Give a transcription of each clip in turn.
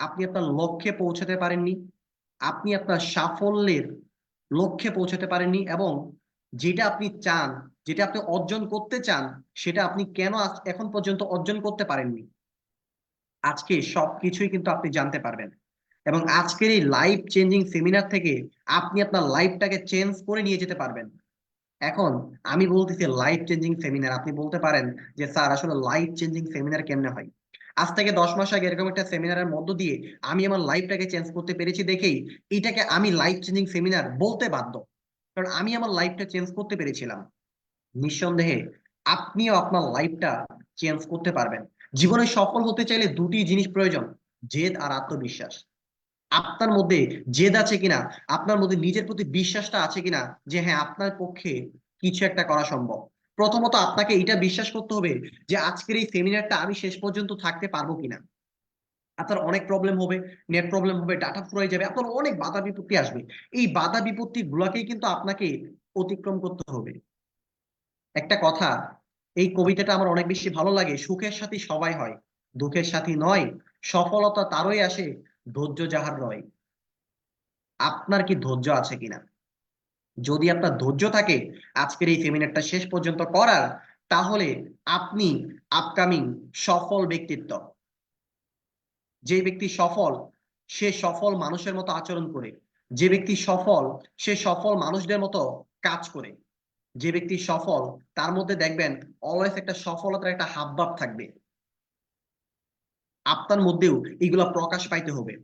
আপনি আপনার লক্ষ্যে পৌঁছাতে পারেননি, আপনি আপনার সাফল্যের লক্ষ্যে পৌঁছাতে পারেননি, এবং যেটা আপনি চান, যেটা আপনি অর্জন করতে চান, সেটা আপনি কেন এখন পর্যন্ত অর্জন করতে পারেননি। আজকে সবকিছুই কিন্তু আপনি জানতে পারবেন, এবং আজকের এই লাইফ চেঞ্জিং সেমিনার থেকে আপনি আপনার লাইফটাকে চেঞ্জ করে নিয়ে যেতে পারবেন। এখন আমি বলতেছি লাইফ চেঞ্জিং সেমিনার, আপনি বলতে পারেন যে স্যার আসলে লাইফ চেঞ্জিং সেমিনার কেমনে হয়। আজ থেকে 10 মাস আগে এরকম একটা সেমিনারের মধ্য দিয়ে আমি আমার লাইফটাকে চেঞ্জ করতে পেরেছি দেখেই এটাকে আমি লাইফ চেঞ্জিং সেমিনার বলতে বাধ্য, কারণ আমি আমার লাইফটা চেঞ্জ করতে পেরেছিলাম। নিঃসন্দেহে আপনিও আপনার লাইফটা চেঞ্জ করতে পারবেন। জীবনে সফল হতে চাইলে দুটি জিনিস প্রয়োজন: জেদ আর আত্মবিশ্বাস। আপনার মধ্যে জেদ আছে কিনা, আপনার মধ্যে নিজের প্রতি বিশ্বাসটা আছে কিনা যে হ্যাঁ আপনার পক্ষে কিছু একটা করা সম্ভব। প্রথমত আপনাকে এটা বিশ্বাস করতে হবে যে আজকের এই সেমিনারটা আমি শেষ পর্যন্ত থাকতে পারবো কিনা। আপনার অনেক প্রবলেম হবে, নেট প্রবলেম হবে, ডাটা ফুরাই যাবে, আপনার অনেক বাধা বিপত্তি আসবে। এই বাধা বিপত্তি গুলাকেই কিন্তু আপনাকে অতিক্রম করতে হবে। একটা কথা, এই কবিতাটা আমার অনেক বেশি ভালো লাগে: সুখের সাথী সবাই হয়, দুঃখের সাথী নয়, সফলতা তারই আসে, ধৈর্য যাহার রয়। আপনার কি ধৈর্য আছে কিনা? যদি আপনার ধৈর্য থাকে আজকের এই সেমিনারটা শেষ পর্যন্ত করার, তাহলে আপনি আপকামিং সফল ব্যক্তিত্ব। যে ব্যক্তি সফল, সে সফল মানুষের মতো আচরণ করে। যে ব্যক্তি সফল, সে সফল মানুষদের মতো কাজ করে। যে ব্যক্তি সফল, তার মধ্যে দেখবেন অলওয়েজ একটা সফলতার একটা হাবভাব থাকবে। আপনার মধ্যেও এগুলা প্রকাশ পাইতে হবে।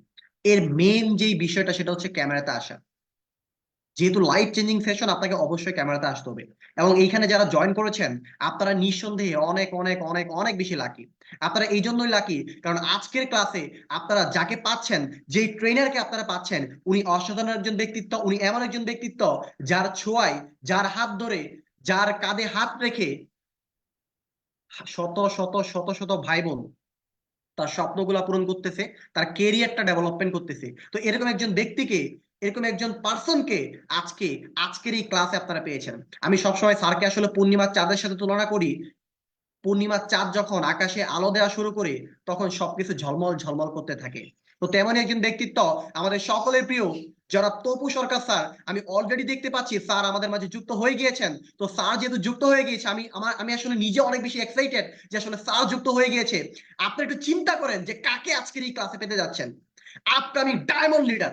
এর মেন যেই বিষয়টা সেটা হচ্ছে ক্যামেরাতে আসা। যেহেতু লাইফ চেঞ্জিং সেশন, আপনাকে অবশ্যই ক্যামেরাতে আসতে হবে। এবং এইখানে যারা জয়েন করেছেন, আপনারা নিঃসন্দেহে অনেক অনেক অনেক অনেক বেশি লাকি। আপনারা এই জন্যই লাকি কারণ আজকের ক্লাসে আপনারা যাকে পাচ্ছেন, যেই ট্রেনারকে আপনারা পাচ্ছেন, উনি অসাধারণ একজন ব্যক্তিত্ব। উনি এমন একজন ব্যক্তিত্ব যার ছোঁয়ায়, যার হাত ধরে, যার কাঁধে হাত রেখে শত শত শত শত ভাই বোন তার স্বপ্নগুলা পূরণ করতেছে, তার কেরিয়ারটা ডেভেলপমেন্ট করতেছে। তো এরকম একজন ব্যক্তিকে, এরকম একজন পার্সনকে আজকে আজকের এই ক্লাসে আপনারা পেয়েছেন। আমি সবসময় স্যারকে আসলে পূর্ণিমার চাঁদের সাথে তুলনা করি। পূর্ণিমার চাঁদ যখন আকাশে আলো দেওয়া শুরু করে, তখন সবকিছু ঝলমল ঝলমল করতে থাকে। তো তেমনই একজন ব্যক্তিত্ব আমাদের সকলের প্রিয় যারা তপু সরকার স্যার। আমি অলরেডি দেখতে পাচ্ছি স্যার আমাদের মাঝে যুক্ত হয়ে গিয়েছেন। তো স্যার যেহেতু যুক্ত হয়ে গিয়েছে, আমি আসলে নিজে অনেক বেশি এক্সাইটেড যে আসলে স্যার যুক্ত হয়ে গিয়েছে। আপনি একটু চিন্তা করেন যে কাকে আজকের এই ক্লাসে পেতে যাচ্ছেন। আপকামিং ডায়মন্ড লিডার,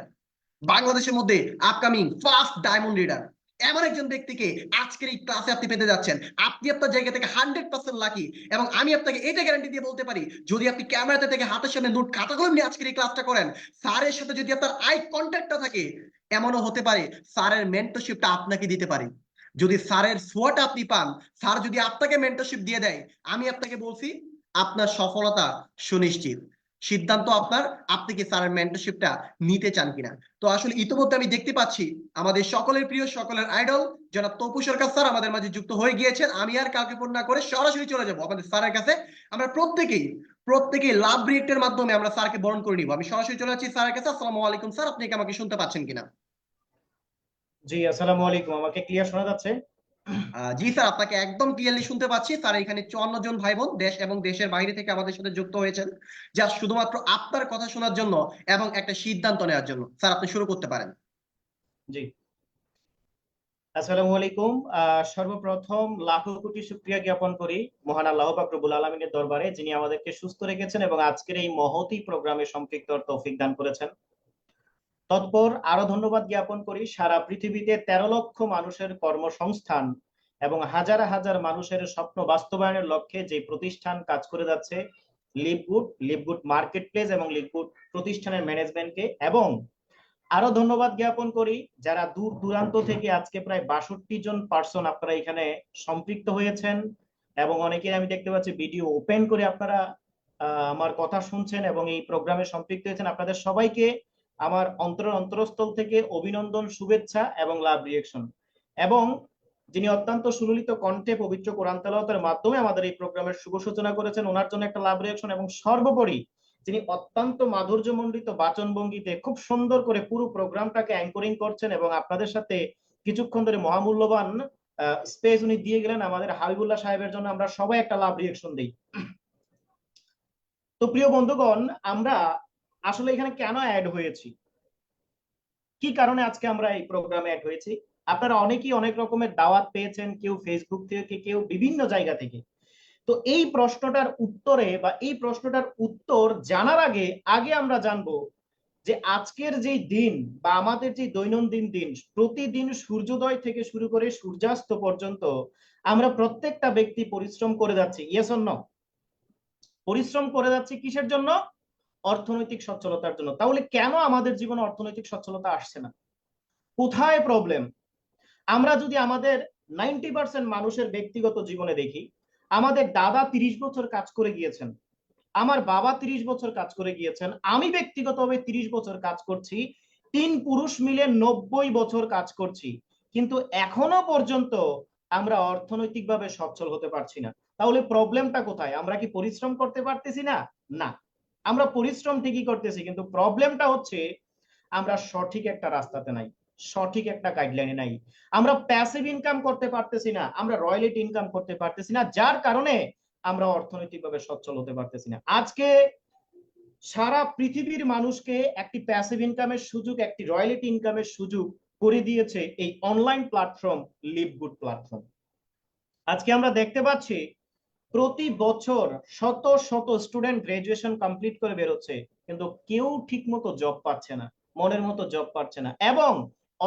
বাংলাদেশের মধ্যে আপকামিং ফার্স্ট ডায়মন্ড লিডার, এমন একজন ব্যক্তিকে আজকের এই ক্লাসে আপনি পেতে যাচ্ছেন। আপনি আপনার জায়গা থেকে 100% লাকি। এবং আমি আপনাকে এটা গ্যারান্টি দিয়ে বলতে পারি, যদি আপনি ক্যামেরাতে থেকে হাতের সামনে নোট খাতা কলম নিয়ে আজকের এই ক্লাসটা করেন, স্যারের সাথে যদি আপনার আই কন্ট্যাক্টটা থাকে, এমনও হতে পারে স্যারের মেন্টরশিপটা আপনাকে দিতে পারে। যদি স্যারের ছোঁয়াটা আপনি পান, স্যার যদি আপনাকে মেন্টরশিপ দিয়ে দেয়, আমি আপনাকে বলছি আপনার সফলতা সুনিশ্চিত। সিদ্ধান্ত আপনার, আপনি কি স্যারের মেন্টরশিপটা নিতে চান কিনা। তো আসলে ইতিমধ্যে আমি দেখতে পাচ্ছি আমাদের সকলের প্রিয়, সকলের আইডল জনাব তপু সরকার স্যার আমাদের মাঝে যুক্ত হয়ে গিয়েছেন। আমি আর কাউকে ফোন না করে সরাসরি চলে যাব আমাদের স্যারের কাছে। আমরা প্রত্যেকেই প্রত্যেকেই লাভ রিয়েক্টের মাধ্যমে আমরা স্যারকে বরণ করে নিব। আমি সরাসরি চলে যাচ্ছি স্যারের কাছে। আসসালামু আলাইকুম স্যার, আপনি কি আমাকে শুনতে পাচ্ছেন কিনা? জি, আসসালামু আলাইকুম। আমাকে ক্লিয়ার শোনা যাচ্ছে? জি স্যার, আপনাকে একদম ক্লিয়ারলি শুনতে পাচ্ছি। স্যার এখানে 54 জন ভাই বোন দেশ এবং দেশের বাইরে থেকে আমাদের সাথে যুক্ত হয়েছেন, যা শুধুমাত্র আপনার কথা শোনার জন্য এবং একটা সিদ্ধান্ত নেওয়ার জন্য। স্যার আপনি শুরু করতে পারেন। জি, আসসালামু আলাইকুম। সর্বপ্রথম লাখো কোটি শুকরিয়া জ্ঞাপন করি মহান আল্লাহ পাক রব্বুল আলামিনের দরবারে, যিনি আমাদেরকে সুস্থ রেখেছেন এবং আজকের এই মহতী প্রোগ্রামে সম্পৃক্ত হওয়ার তৌফিক দান করেছেন। তৎপর আরো ধন্যবাদ জ্ঞাপন করি সারা পৃথিবীতে 13 লক্ষ মানুষের কর্মসংস্থান এবং হাজার হাজার মানুষের স্বপ্ন বাস্তবায়নের লক্ষ্যে যে প্রতিষ্ঠান কাজ করে যাচ্ছে, লিভগুড, লিভগুড মার্কেট প্লেস এবং লিভগুড প্রতিষ্ঠানের ম্যানেজমেন্টকে। এবং আরো ধন্যবাদ জ্ঞাপন করি যারা দূর দূরান্ত থেকে, আজকে প্রায় 62 জন পার্সন আপনারা এখানে সম্পৃক্ত হয়েছেন এবং অনেকেই আমি দেখতে পাচ্ছি ভিডিও ওপেন করে আপনারা আমার কথা শুনছেন এবং এই প্রোগ্রামে সম্পৃক্ত হয়েছেন। আপনাদের সবাইকে আমার অন্তরস্থল থেকে অভিনন্দন, শুভেচ্ছা এবং লাভ রিয়েকশন। এবং যিনি অত্যন্ত সুললিত কণ্ঠে পবিত্র কোরআন তেলাওয়াতের মাধ্যমে আমাদের এই প্রোগ্রামের শুভ সূচনা করেছেন, ওনার জন্য একটা লাভ রিয়েকশন। এবং সর্বোপরি যিনি অত্যন্ত মাধুর্যমণ্ডিত বাচনভঙ্গিতে খুব সুন্দর করে পুরো প্রোগ্রামটাকে অ্যাঙ্করিং করছেন এবং আপনাদের সাথে কিছুক্ষণ ধরে মহামূল্যবান স্পেস উনি দিয়ে গেলেন, আমাদের হাবিবুল্লাহ সাহেবের জন্য আমরা সবাই একটা লাভ রিয়েকশন দিই। তো প্রিয় বন্ধুগণ, আমরা আসলে এখানে কেন অ্যাড হয়েছি, কি কারণে আজকে আমরা এই প্রোগ্রামে অ্যাড হয়েছি। আপনারা অনেকেই অনেক রকমের দাওয়াত পেয়েছেন, কেউ ফেসবুক থেকে, কেউ বিভিন্ন জায়গা থেকে। তো এই প্রশ্নটার উত্তরে বা এই প্রশ্নটার উত্তর জানার আগে আগে আমরা জানবো যে আজকের যে দিন বা আমাদের যে দৈনন্দিন দিন, প্রতিদিন সূর্যোদয় থেকে শুরু করে সূর্যাস্ত পর্যন্ত আমরা প্রত্যেকটা ব্যক্তি পরিশ্রম করে যাচ্ছি, ইয়েস অর নো? পরিশ্রম করে যাচ্ছি কিসের জন্য? অর্থনৈতিক সচ্ছলতার জন্য। তাহলে কেন আমাদের জীবনে অর্থনৈতিক সচ্ছলতা আসছে না? কোথায় প্রবলেম? আমরা যদি আমাদের 90% মানুষের ব্যক্তিগত জীবনে দেখি, আমাদের দাদা 30 বছর কাজ করে গিয়েছেন, আমার বাবা 30 বছর কাজ করে গিয়েছেন, আমি ব্যক্তিগতভাবে 30 বছর কাজ করছি, 3 পুরুষ মিলে 90 বছর কাজ করছি, কিন্তু এখনো পর্যন্ত আমরা অর্থনৈতিকভাবে সচ্ছল হতে পারছি না। তাহলে প্রবলেমটা কোথায়? আমরা কি পরিশ্রম করতে পারতেছি না? না, আমরা পরিশ্রম ঠিকই করতেছি, কিন্তু প্রবলেমটা হচ্ছে আমরা সঠিক একটা রাস্তাতে নাই, সঠিক একটা গাইডলাইনে নাই। আমরা প্যাসিভ ইনকাম করতে পারতেছি না, আমরা রয়্যালিটি ইনকাম করতে পারতেছি না, যার কারণে আমরা অর্থনৈতিকভাবে সচ্ছল হতে পারতেছি না। আজকে সারা পৃথিবীর মানুষকে একটি প্যাসিভ ইনকামের সুযোগ, একটি রয়্যালিটি ইনকামের সুযোগ করে দিয়েছে এই অনলাইন প্ল্যাটফর্ম লিভগুড প্ল্যাটফর্ম। আজকে আমরা দেখতে পাচ্ছি প্রতি বছর শত শত স্টুডেন্ট গ্রাজুয়েশন কমপ্লিট করে বেরোচ্ছে, কিন্তু কেউ ঠিক মতো জব পাচ্ছে না, মনের মতো জব পাচ্ছে না, এবং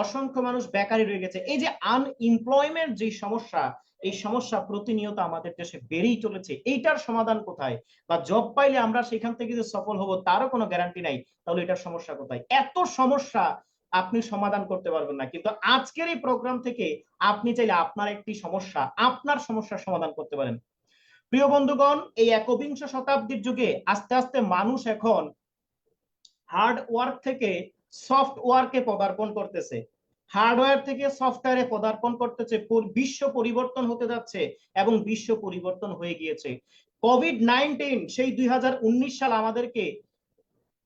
অসংখ্য মানুষ বেকারই রয়ে গেছে। এই যে আনএমপ্লয়মেন্ট যে সমস্যা, এই সমস্যা প্রতিনিয়ত আমাদের দেশে বেড়েই চলেছে। এইটার সমাধান কোথায়? বা জব পাইলে আমরা সেখান থেকে যে সফল হব তারও কোনো গ্যারান্টি নাই। তাহলে এটার সমস্যা কোথায়? এত সমস্যা আপনি সমাধান করতে পারবেন না, কিন্তু আজকের এই প্রোগ্রাম থেকে আপনি চাইলে আপনার একটি সমস্যা, আপনার সমস্যার সমাধান করতে পারেন। প্রিয় বন্ধুগণ, এই একবিংশ শতাব্দীর যুগে আস্তে আস্তে মানুষ এখন হার্ড ওয়ার্ক থেকে সফট ওয়ার্কে পদার্পণ করতেছে, হার্ডওয়্যার থেকে সফটওয়্যারে পদার্পণ করতেছে। বিশ্ব পরিবর্তন হতে যাচ্ছে এবং বিশ্ব পরিবর্তন হয়ে গিয়েছে। কোভিড-19 সেই 2019 সাল আমাদেরকে,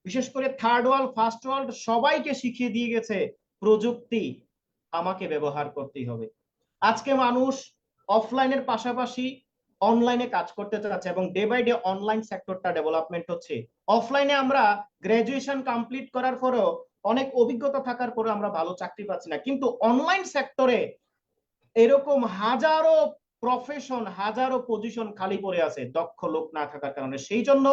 বিশেষ করে থার্ড ওয়ার্ল্ড, ফার্স্ট ওয়ার্ল্ড সবাইকে শিখিয়ে দিয়ে গেছে প্রযুক্তি আমাকে ব্যবহার করতেই হবে। আজকে মানুষ অফলাইনের পাশাপাশি অনলাইনে কাজ করতে চাচ্ছে এবং ডে বাই ডে অনলাইন সেক্টরটা ডেভেলপমেন্ট হচ্ছে। অফলাইনে আমরা গ্রাজুয়েশন কমপ্লিট করার পরেও, অনেক অভিজ্ঞতা থাকার পরেও আমরা ভালো চাকরি পাচ্ছি না, কিন্তু অনলাইন সেক্টরে এরকম হাজারো প্রফেশন, হাজারো পজিশন খালি পড়ে আছে দক্ষ লোক না থাকার কারণে। সেই জন্য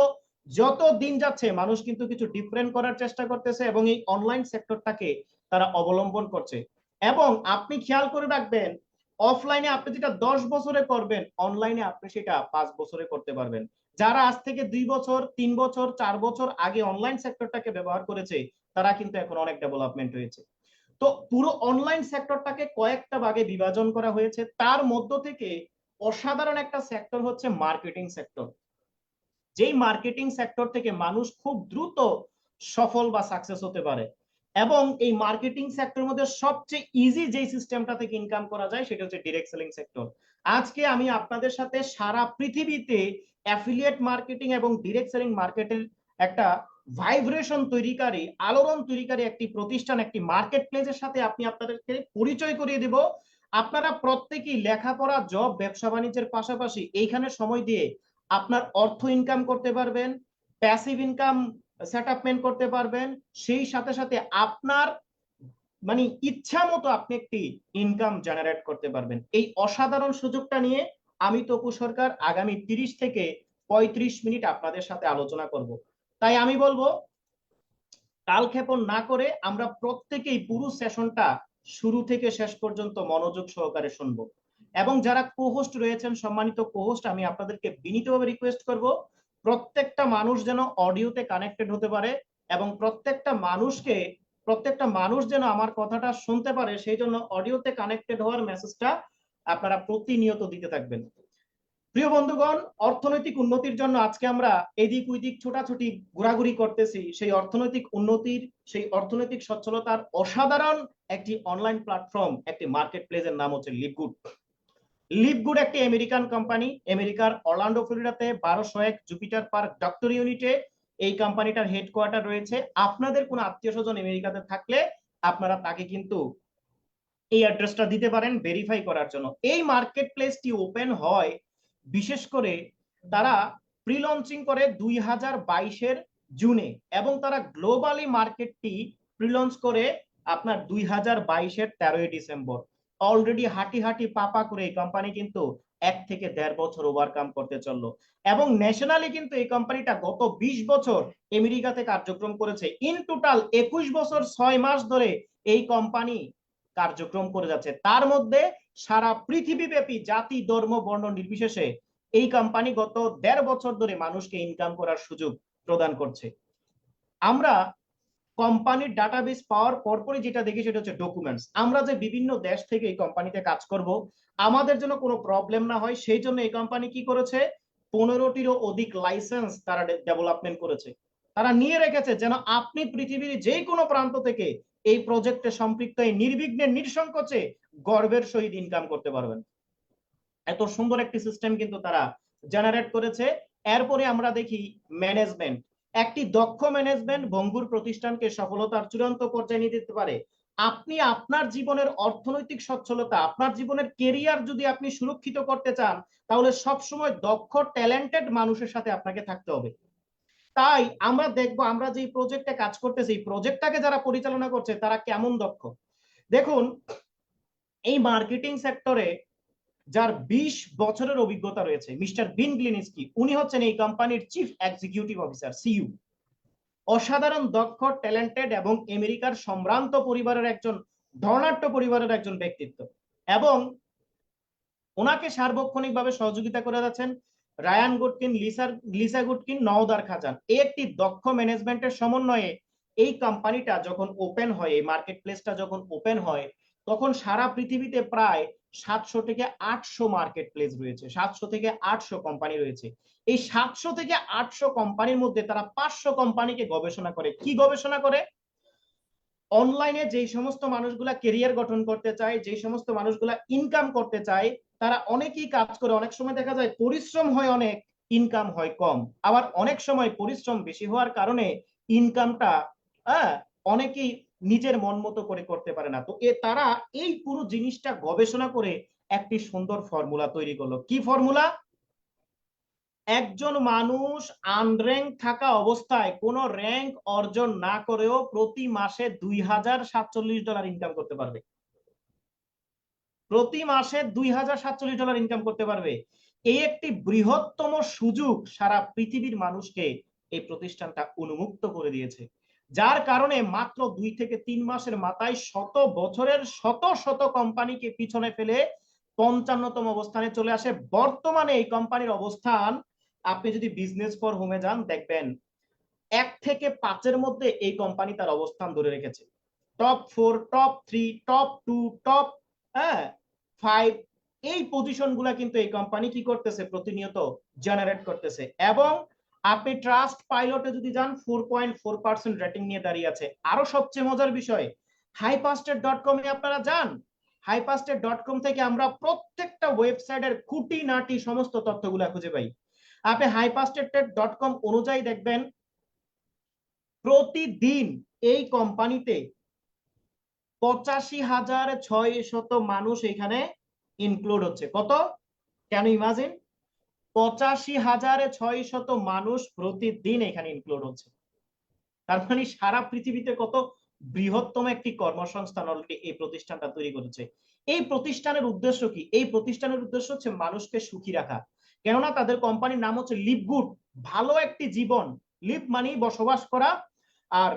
যত দিন যাচ্ছে মানুষ কিন্তু কিছু ডিফারেন্ট করার চেষ্টা করতেছে এবং এই অনলাইন সেক্টরটাকে তারা অবলম্বন করছে। এবং আপনি খেয়াল করে রাখবেন, অফলাইনে আপনি যেটা 10 বছরে করবেন, অনলাইনে আপনি সেটা 5 বছরে করতে পারবেন। যারা আজ থেকে 2 বছর, 3 বছর, 4 বছর আগে অনলাইন সেক্টরটাকে ব্যবহার করেছে, তারা কিন্তু এখন অনেক ডেভেলপমেন্ট হয়েছে। তো পুরো অনলাইন সেক্টরটাকে কয়েকটা ভাগে বিভাজন করা হয়েছে, তার মধ্য থেকে অসাধারণ একটা সেক্টর হচ্ছে মার্কেটিং সেক্টর। যেই মার্কেটিং সেক্টর থেকে মানুষ খুব দ্রুত সফল বা সাকসেস হতে পারে। এবং এই মার্কেটিং সেক্টরের মধ্যে সবচেয়ে ইজি যেই সিস্টেমটা থেকে ইনকাম করা যায় সেটা হচ্ছে ডিরেক্ট সেলিং সেক্টর। আজকে আমি আপনাদের সাথে সারা পৃথিবীতে অ্যাফিলিয়েট মার্কেটিং এবং ডিরেক্ট সেলিং মার্কেটের একটা ভাইব্রেশন তৈরিকারী, আলোড়ন তৈরিকারী একটি প্রতিষ্ঠান, একটি মার্কেট প্লেসের সাথে আপনি আপনাদেরকে পরিচয় করিয়ে দেব। আপনারা প্রত্যেকেই লেখাপড়া, জব, ব্যবসা বাণিজ্যের পাশাপাশি এইখানে সময় দিয়ে আপনার অর্থ ইনকাম করতে পারবেন, প্যাসিভ ইনকাম সেটআপমেন্ট করতে পারবেন, সেই সাথে সাথে আপনার মানে ইচ্ছা মতো আপনি একটি ইনকাম জেনারেট করতে পারবেন। এই অসাধারণ সুযোগটা নিয়ে আমি তপু সরকার আগামী 30 থেকে 35 মিনিট আপনাদের সাথে আলোচনা করব। তাই আমি বলবো, কালক্ষেপণ না করে আমরা প্রত্যেকেই পুরো সেশনটা শুরু থেকে শেষ পর্যন্ত মনোযোগ সহকারে শুনবো। এবং যারা কোহোস্ট রয়েছেন, সম্মানিত কোহোস্ট, আমি আপনাদেরকে বিনীতভাবে রিকোয়েস্ট করব প্রত্যেকটা মানুষ যেন অডিওতে কানেক্টেড হতে পারে এবং প্রত্যেকটা মানুষ যেন আমার কথাটা শুনতে পারে, সেই জন্য অডিওতে কানেক্টেড হওয়ার মেসেজটা আপনারা প্রতিনিয়ত দিতে থাকবেন। প্রিয় বন্ধুগণ, অর্থনৈতিক উন্নতির জন্য আজকে আমরা এদিক ওইদিক ছোটাছুটি ঘোরাঘুরি করতেছি। সেই অর্থনৈতিক উন্নতির, সেই অর্থনৈতিক সচ্ছলতার অসাধারণ একটি অনলাইন প্ল্যাটফর্ম, একটি মার্কেট প্লেসের নাম হচ্ছে লিভগুড। লিভগুড একটি আমেরিকান কোম্পানি, আমেরিকার অরল্যান্ডো ফ্লোরিডাতে 1201 জুপিটার পার্ক ডক্টর ইউনিটে এই কোম্পানিটার হেডকোয়ার্টার রয়েছে। আপনাদের কোনো আত্মীয় স্বজন আমেরিকাতে থাকলে আপনারা তাকে কিন্তু এই অ্যাড্রেসটা দিতে পারেন ভেরিফাই করার জন্য। এই মার্কেট প্লেসটি ওপেন হয় বিশেষ করে, তারা প্রি লঞ্চিং করে 2022-এর জুনে, এবং তারা গ্লোবালি মার্কেটটি প্রিলঞ্চ করে আপনার 2022-এর 13ই ডিসেম্বর। অলরেডি হাঁটি হাঁটি পাপা করে এই কোম্পানি কিন্তু 1 থেকে 1.5 বছর ওভারকাম করতে চললো, এবং ন্যাশনালি কিন্তু এই কোম্পানিটা গত 20 বছর আমেরিকাতে কার্যক্রম করেছে। ইন টোটাল 21 বছর 6 মাস ধরে এই কোম্পানি কার্যক্রম করে যাচ্ছে। তার মধ্যে সারা পৃথিবীব্যাপী জাতি ধর্ম বর্ণ নির্বিশেষে এই কোম্পানি গত 1.5 বছর ধরে মানুষকে ইনকাম করার সুযোগ প্রদান করছে। আমরা কোম্পানির ডাটাবেস পাওয়ার পরপরই যেটা দেখি সেটা হচ্ছে ডকুমেন্টস। আমরা যে বিভিন্ন দেশ থেকে এই কোম্পানিতে কাজ করব, আমাদের জন্য কোনো প্রবলেম না হয় সেই জন্য এই কোম্পানি কি করেছে, 15টিরও অধিক লাইসেন্স তারা ডেভেলপমেন্ট করেছে। তারা নিয়ে রেখেছে যেন আপনি পৃথিবীর যে কোনো প্রান্ত থেকে এই প্রজেক্টে সম্পৃক্ত এই নির্বিঘ্নে নিঃসংকোচে গর্বের সহিত ইনকাম করতে পারবেন। এত সুন্দর একটি সিস্টেম কিন্তু তারা জেনারেট করেছে। এরপরে আমরা দেখি ম্যানেজমেন্ট। একটি দক্ষ ম্যানেজমেন্ট ভঙ্গুর প্রতিষ্ঠানকে সফলতার চূড়ান্ত পর্যায়ে নিয়ে যেতে পারে। আপনি আপনার জীবনের অর্থনৈতিক সচ্ছলতা, আপনার জীবনের কেরিয়ার যদি আপনি সুরক্ষিত করতে চান, তাহলে সবসময় দক্ষ ট্যালেন্টেড মানুষের সাথে আপনাকে থাকতে হবে। তাই আমরা দেখবো আমরা যে প্রজেক্টে কাজ করতেছি, এই প্রজেক্টটাকে যারা পরিচালনা করছে তারা কেমন দক্ষ। দেখুন, এই মার্কেটিং সেক্টরে যার 20 বছরের অভিজ্ঞতা রয়েছে মিস্টার বিন গ্লিনিস্কি, উনি হচ্ছেন এই কোম্পানির চিফ এক্সিকিউটিভ অফিসার, সিইও। অসাধারণ দক্ষ, ট্যালেন্টেড এবং আমেরিকার সম্ভ্রান্ত পরিবারের একজন, ধনাঢ্য পরিবারের একজন ব্যক্তিত্ব, এবং ওনাকে সার্বক্ষণিকভাবে সহযোগিতা করে যাচ্ছেন রায়ান গুডকিন, লিসা গুডকিন, নওদার খাজান। এই একটি দক্ষ ম্যানেজমেন্টের সমন্বয়ে এই কোম্পানিটা যখন ওপেন হয়, এই মার্কেট প্লেসটা যখন ওপেন হয়, তখন সারা পৃথিবীতে প্রায় 700 থেকে 800 মার্কেট প্লেস রয়েছে, 700 থেকে 800 কোম্পানি রয়েছে। এই 700 থেকে 800 কোম্পানির মধ্যে তারা 500 কোম্পানিকে গবেষণা করে। কি গবেষণা করে? অনলাইনে যেই সমস্ত মানুষগুলা কেরিয়ার গঠন করতে চায়, যেই সমস্ত মানুষগুলা ইনকাম করতে চায়, তারা অনেকেই কাজ করে। অনেক সময় দেখা যায় পরিশ্রম হয় অনেক, ইনকাম হয় কম। আবার অনেক সময় পরিশ্রম বেশি হওয়ার কারণে ইনকামটা অনেকেই নিজের মন মতো করে করতে পারে না। তো তারা এই পুরো জিনিসটা গবেষণা করে একটি সুন্দর ফর্মুলা তৈরি করলো। কি ফর্মুলা? একজন মানুষ আনর্যাঙ্ক থাকা অবস্থায় কোন র্যাঙ্ক অর্জন না করেও প্রতি মাসে $2047 ইনকাম করতে পারবে। প্রতি মাসে $2047 ইনকাম করতে পারবে। এই একটি বৃহত্তম সুযোগ সারা পৃথিবীর মানুষকে এই প্রতিষ্ঠানটা উন্মুক্ত করে দিয়েছে, যার কারণে মাত্র 2 থেকে 3 মাসের মাথায় শত বছরের শত শত কোম্পানিকে পিছনে ফেলে 55তম অবস্থানে চলে আসে। বর্তমানে এই কোম্পানির অবস্থান, আপনি যদি বিজনেস ফর হোমে যান দেখবেন 1 থেকে 5-এর মধ্যে এই কোম্পানি তার অবস্থান ধরে রেখেছে। টপ 4, টপ 3, টপ 2, টপ 5, এই পজিশন গুলা কিন্তু এই কোম্পানি কি করতেছে, প্রতিনিয়ত জেনারেট করতেছে। এবং আপনি ট্রাস্ট পাইলটে যদি যান 4.4% রেটিং নিয়ে দাঁড়িয়ে আছে। আরো সবচেয়ে মজার বিষয়, hypaster.com এ আপনারা যান, hypaster.com থেকে আমরা প্রত্যেকটা ওয়েবসাইটের খুঁটিনাটি সমস্ত তথ্যগুলা খুঁজে পাই। আপনি hypaster.com অনুযায়ী দেখবেন প্রতিদিন এই কোম্পানিতে 85,600 মানুষ এখানে ইনক্লুড হচ্ছে। কত? Can you imagine? 85,600 মানুষ প্রতিদিন এখানে ইনক্লুড হচ্ছে। তার মানে সারা পৃথিবীতে কত বৃহত্তম একটি কর্মসংস্থান অলরেডি এই প্রতিষ্ঠানটা তৈরি করেছে। এই প্রতিষ্ঠানের উদ্দেশ্য কি? এই প্রতিষ্ঠানের উদ্দেশ্য হচ্ছে মানুষকে সুখী রাখা। কেননা তাদের কোম্পানির নাম হচ্ছে লিভ গুড, ভালো একটি জীবন। লিভ মানে বসবাস করা, আর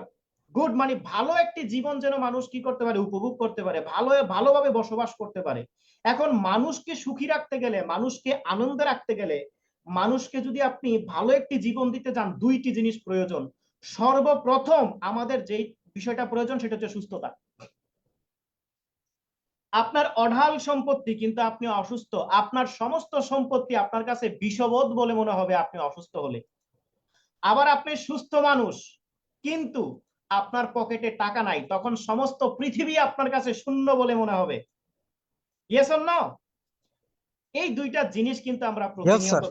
গুড মানে ভালো একটি জীবন যেন মানুষ কি করতে পারে, উপভোগ করতে পারে, ভালোভাবে বসবাস করতে পারে। এখন মানুষকে সুখী রাখতে গেলে, মানুষকে আনন্দে রাখতে গেলে, মানুষকে যদি আপনি ভালো একটি জীবন দিতে চান, 2টি জিনিস প্রয়োজন। সর্বপ্রথম আমাদের যেই বিষয়টা প্রয়োজন সেটা হচ্ছে সুস্থতা। আপনার অঢাল সম্পত্তি কিন্তু আপনি অসুস্থ, আপনার সমস্ত সম্পত্তি আপনার কাছে বিষবোধ বলে মনে হবে আপনি অসুস্থ হলে। আবার আপনি সুস্থ মানুষ কিন্তু আপনার পকেটে টাকা নাই, তখন সমস্ত পৃথিবী আপনার কাছে শূন্য বলে মনে হবে। Yes or no? এই 2টা জিনিস কিন্তু আমরা প্রতিনিয়ত।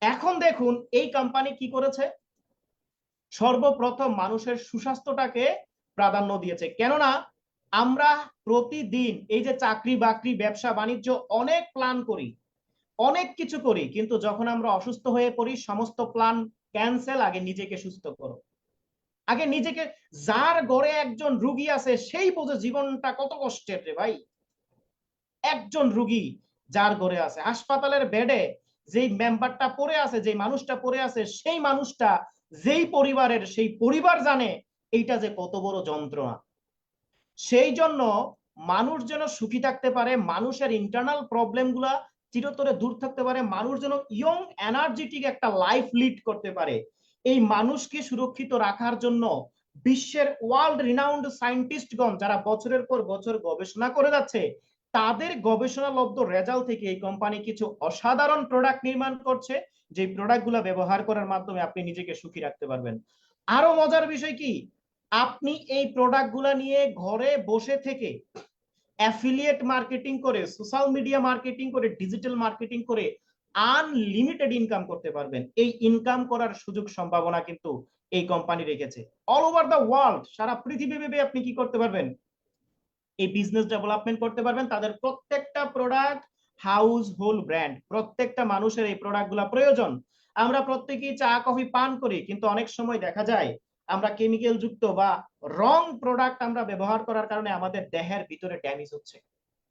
এখন দেখুন এই কোম্পানি কি করেছে, সর্বপ্রথম মানুষের সুস্বাস্থ্যটাকে প্রাধান্য দিয়েছে। কেননা আমরা প্রতিদিন এই যে চাকরি বাকরি ব্যবসা বাণিজ্য অনেক প্ল্যান করি, অনেক কিছু করি, কিন্তু যখন আমরা অসুস্থ হয়ে পড়ি সমস্ত প্ল্যান ক্যান্সেল, আগে নিজেকে সুস্থ করো। আগে নিজেকে, যার ঘরে একজন রুগী আছে সেই বোঝে জীবনটা কত কষ্টের রে ভাই। একজন রুগী যার ঘরে আছে, হাসপাতালের বেডে যেই মেম্বারটা পড়ে আছে, যেই মানুষটা পড়ে আছে, সেই মানুষটা যেই পরিবারের, সেই পরিবার জানে এইটা যে কত বড় যন্ত্রণা। সেই জন্য মানুষ যেন সুখী থাকতে পারে, মানুষের ইন্টারনাল প্রবলেম গুলা চিরতরে দূর থাকতে পারে, মানুষ যেন ইয়ং এনার্জেটিক একটা লাইফ লিড করতে পারে, এই মানুষকে সুরক্ষিত রাখার জন্য বিশ্বের ওয়ার্ল্ড রিনাউন্ড সায়েন্টিস্টগণ যারা বছরের পর বছর গবেষণা করে যাচ্ছে, তাদের গবেষণালব্ধ রেজাল্ট থেকে এই কোম্পানি কিছু অসাধারণ প্রোডাক্ট নির্মাণ করছে, যে প্রোডাক্টগুলো ব্যবহার করার মাধ্যমে আপনি নিজেকে সুখী রাখতে পারবেন। আরো মজার বিষয় কি, আপনি এই প্রোডাক্টগুলো নিয়ে ঘরে বসে থেকে অ্যাফিলিয়েট মার্কেটিং করে, সোশ্যাল মিডিয়া মার্কেটিং করে, ডিজিটাল মার্কেটিং করে আনলিমিটেড ইনকাম করতে পারবেন। এই ইনকাম করার সুযোগ সম্ভাবনা কিন্তু এই কোম্পানি রেখেছে। অল ওভার দ্য ওয়ার্ল্ড, সারা পৃথিবীব্যাপী আপনি কি করতে পারবেন, এই বিজনেস ডেভেলপমেন্ট করতে পারবেন। তাদের প্রত্যেকটা প্রোডাক্ট হাউস হোল্ড ব্র্যান্ড, প্রত্যেকটা মানুষের এই প্রোডাক্টগুলো প্রয়োজন। আমরা প্রত্যেকেই চা কফি পান করি, কিন্তু অনেক সময় দেখা যায় আমরা কেমিক্যাল যুক্ত বা রং প্রোডাক্ট আমরা ব্যবহার করার কারণে আমাদের দেহের ভিতরে ড্যামেজ হচ্ছে,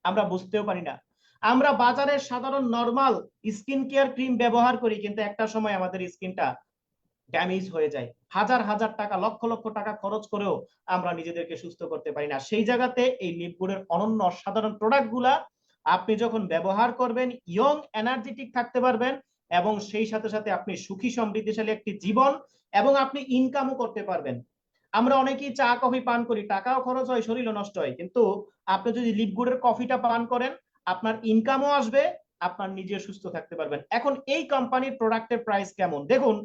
আমরা বুঝতেও পারি না। আমরা বাজারে সাধারণ নরমাল স্কিন কেয়ার ক্রিম ব্যবহার করি, কিন্তু একটা সময় আমাদের স্কিনটা ড্যামেজ হয়ে যায়, হাজার হাজার টাকা, লক্ষ লক্ষ টাকা খরচ করেও আমরা নিজেদেরকে সুস্থ করতে পারি না। সেই জায়গাতে এই লিপগুডের অনন্য অসাধারণ প্রোডাক্ট গুলা আপনি যখন ব্যবহার করবেন, ইয়ং এনার্জেটিক থাকতে পারবেন, এবং সেই সাথে সাথে আপনি সুখী সমৃদ্ধিশালী একটি জীবন এবং আপনি ইনকামও করতে পারবেন। আমরা অনেকেই চা কফি পান করি, টাকাও খরচ হয়, শরীরও নষ্ট হয়, কিন্তু আপনি যদি লিপগুডের কফিটা পান করেন, আপনার ইনকামও আসবে, আপনার নিজে সুস্থ থাকতে পারবেন। এখন এই কোম্পানির প্রোডাক্টের প্রাইস কেমন দেখুন।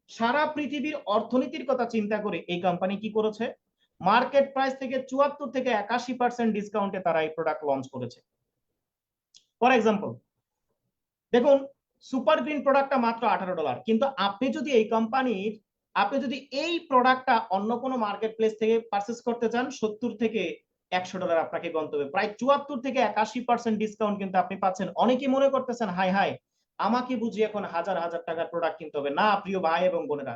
সারা পৃথিবীর অর্থনীতির কথা চিন্তা করে এই কোম্পানি কি করেছে, মার্কেট প্রাইস থেকে 74 থেকে 81% ডিসকাউন্টে তারা এই প্রোডাক্ট লঞ্চ করেছে। ফর এক্সাম্পল দেখুন, সুপার গ্রিন প্রোডাক্টটা মাত্র $18, কিন্তু আপনি যদি এই কোম্পানির, আপনি যদি এই প্রোডাক্টটা অন্য কোনো মার্কেট প্লেস থেকে পারচেস করতে চান, $70 থেকে $100 আপনাকে গন্তে হবে। প্রায় 74 থেকে 81% ডিসকাউন্ট কিন্তু আপনি পাচ্ছেন। অনেকে মনে করতেছেন হাই হাই, আমাকে বুঝি এখন হাজার হাজার টাকার প্রোডাক্ট কিনতে হবে। না প্রিয় ভাই এবং বোনেরা,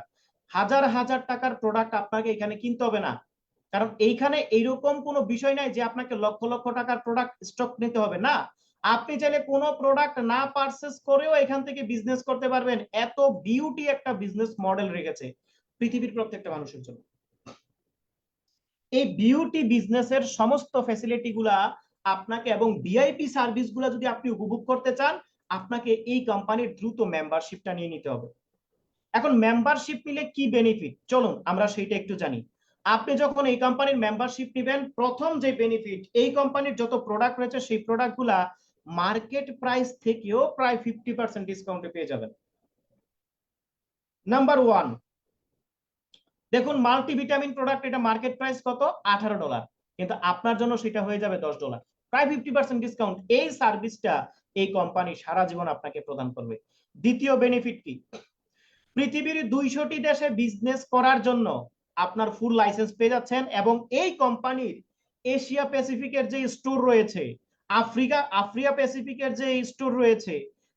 হাজার হাজার টাকার প্রোডাক্ট আপনাকে এখানে কিনতে হবে না, কারণ এইখানে এইরকম কোনো বিষয় নাই যে আপনাকে লক্ষ লক্ষ টাকার প্রোডাক্ট স্টক নিতে হবে। না, আপনি চাইলে কোনো প্রোডাক্ট না পারচেস করেও এখান থেকে বিজনেস করতে পারবেন। এত বিউটি একটা বিজনেস মডেল রেখেছে পৃথিবীর প্রত্যেকটা মানুষের জন্য। এই বিউটি বিজনেসের সমস্ত ফ্যাসিলিটি গুলা আপনাকে, এবং ভিআইপি সার্ভিস গুলা যদি আপনি উপভোগ করতে চান, আপনাকে এই কোম্পানির দ্রুত মেম্বারশিপটা নিয়ে নিতে হবে। এখন মেম্বারশিপ নিলে কি বেনিফিট, চলুন আমরা সেইটা একটু জানি। আপনি যখন এই কোম্পানির মেম্বারশিপ নেবেন, প্রথম যে বেনিফিট, এই কোম্পানির যত প্রোডাক্ট রয়েছে সেই প্রোডাক্ট গুলা মার্কেট প্রাইস থেকেও প্রায় 50% ডিসকাউন্টে পেয়ে যাবেন। নাম্বার ওয়ান, দেখুন মাল্টিভিটামিন প্রোডাক্ট, এটা মার্কেট প্রাইস কত, $18, কিন্তু আপনার জন্য সেটা হয়ে যাবে $10, প্রায় 50% ডিসকাউন্ট। এই সার্ভিসটা এই কোম্পানি সারা জীবন আপনাকে প্রদান করবে। দ্বিতীয় বেনিফিট কি, পৃথিবীর 200টি দেশে বিজনেস করার জন্য আপনার ফুল লাইসেন্স পেয়ে যাচ্ছেন, এবং এই কোম্পানির এশিয়া প্যাসিফিকের যে স্টোর রয়েছে, আফ্রিকা প্যাসিফিকের যে স্টোর রয়েছে,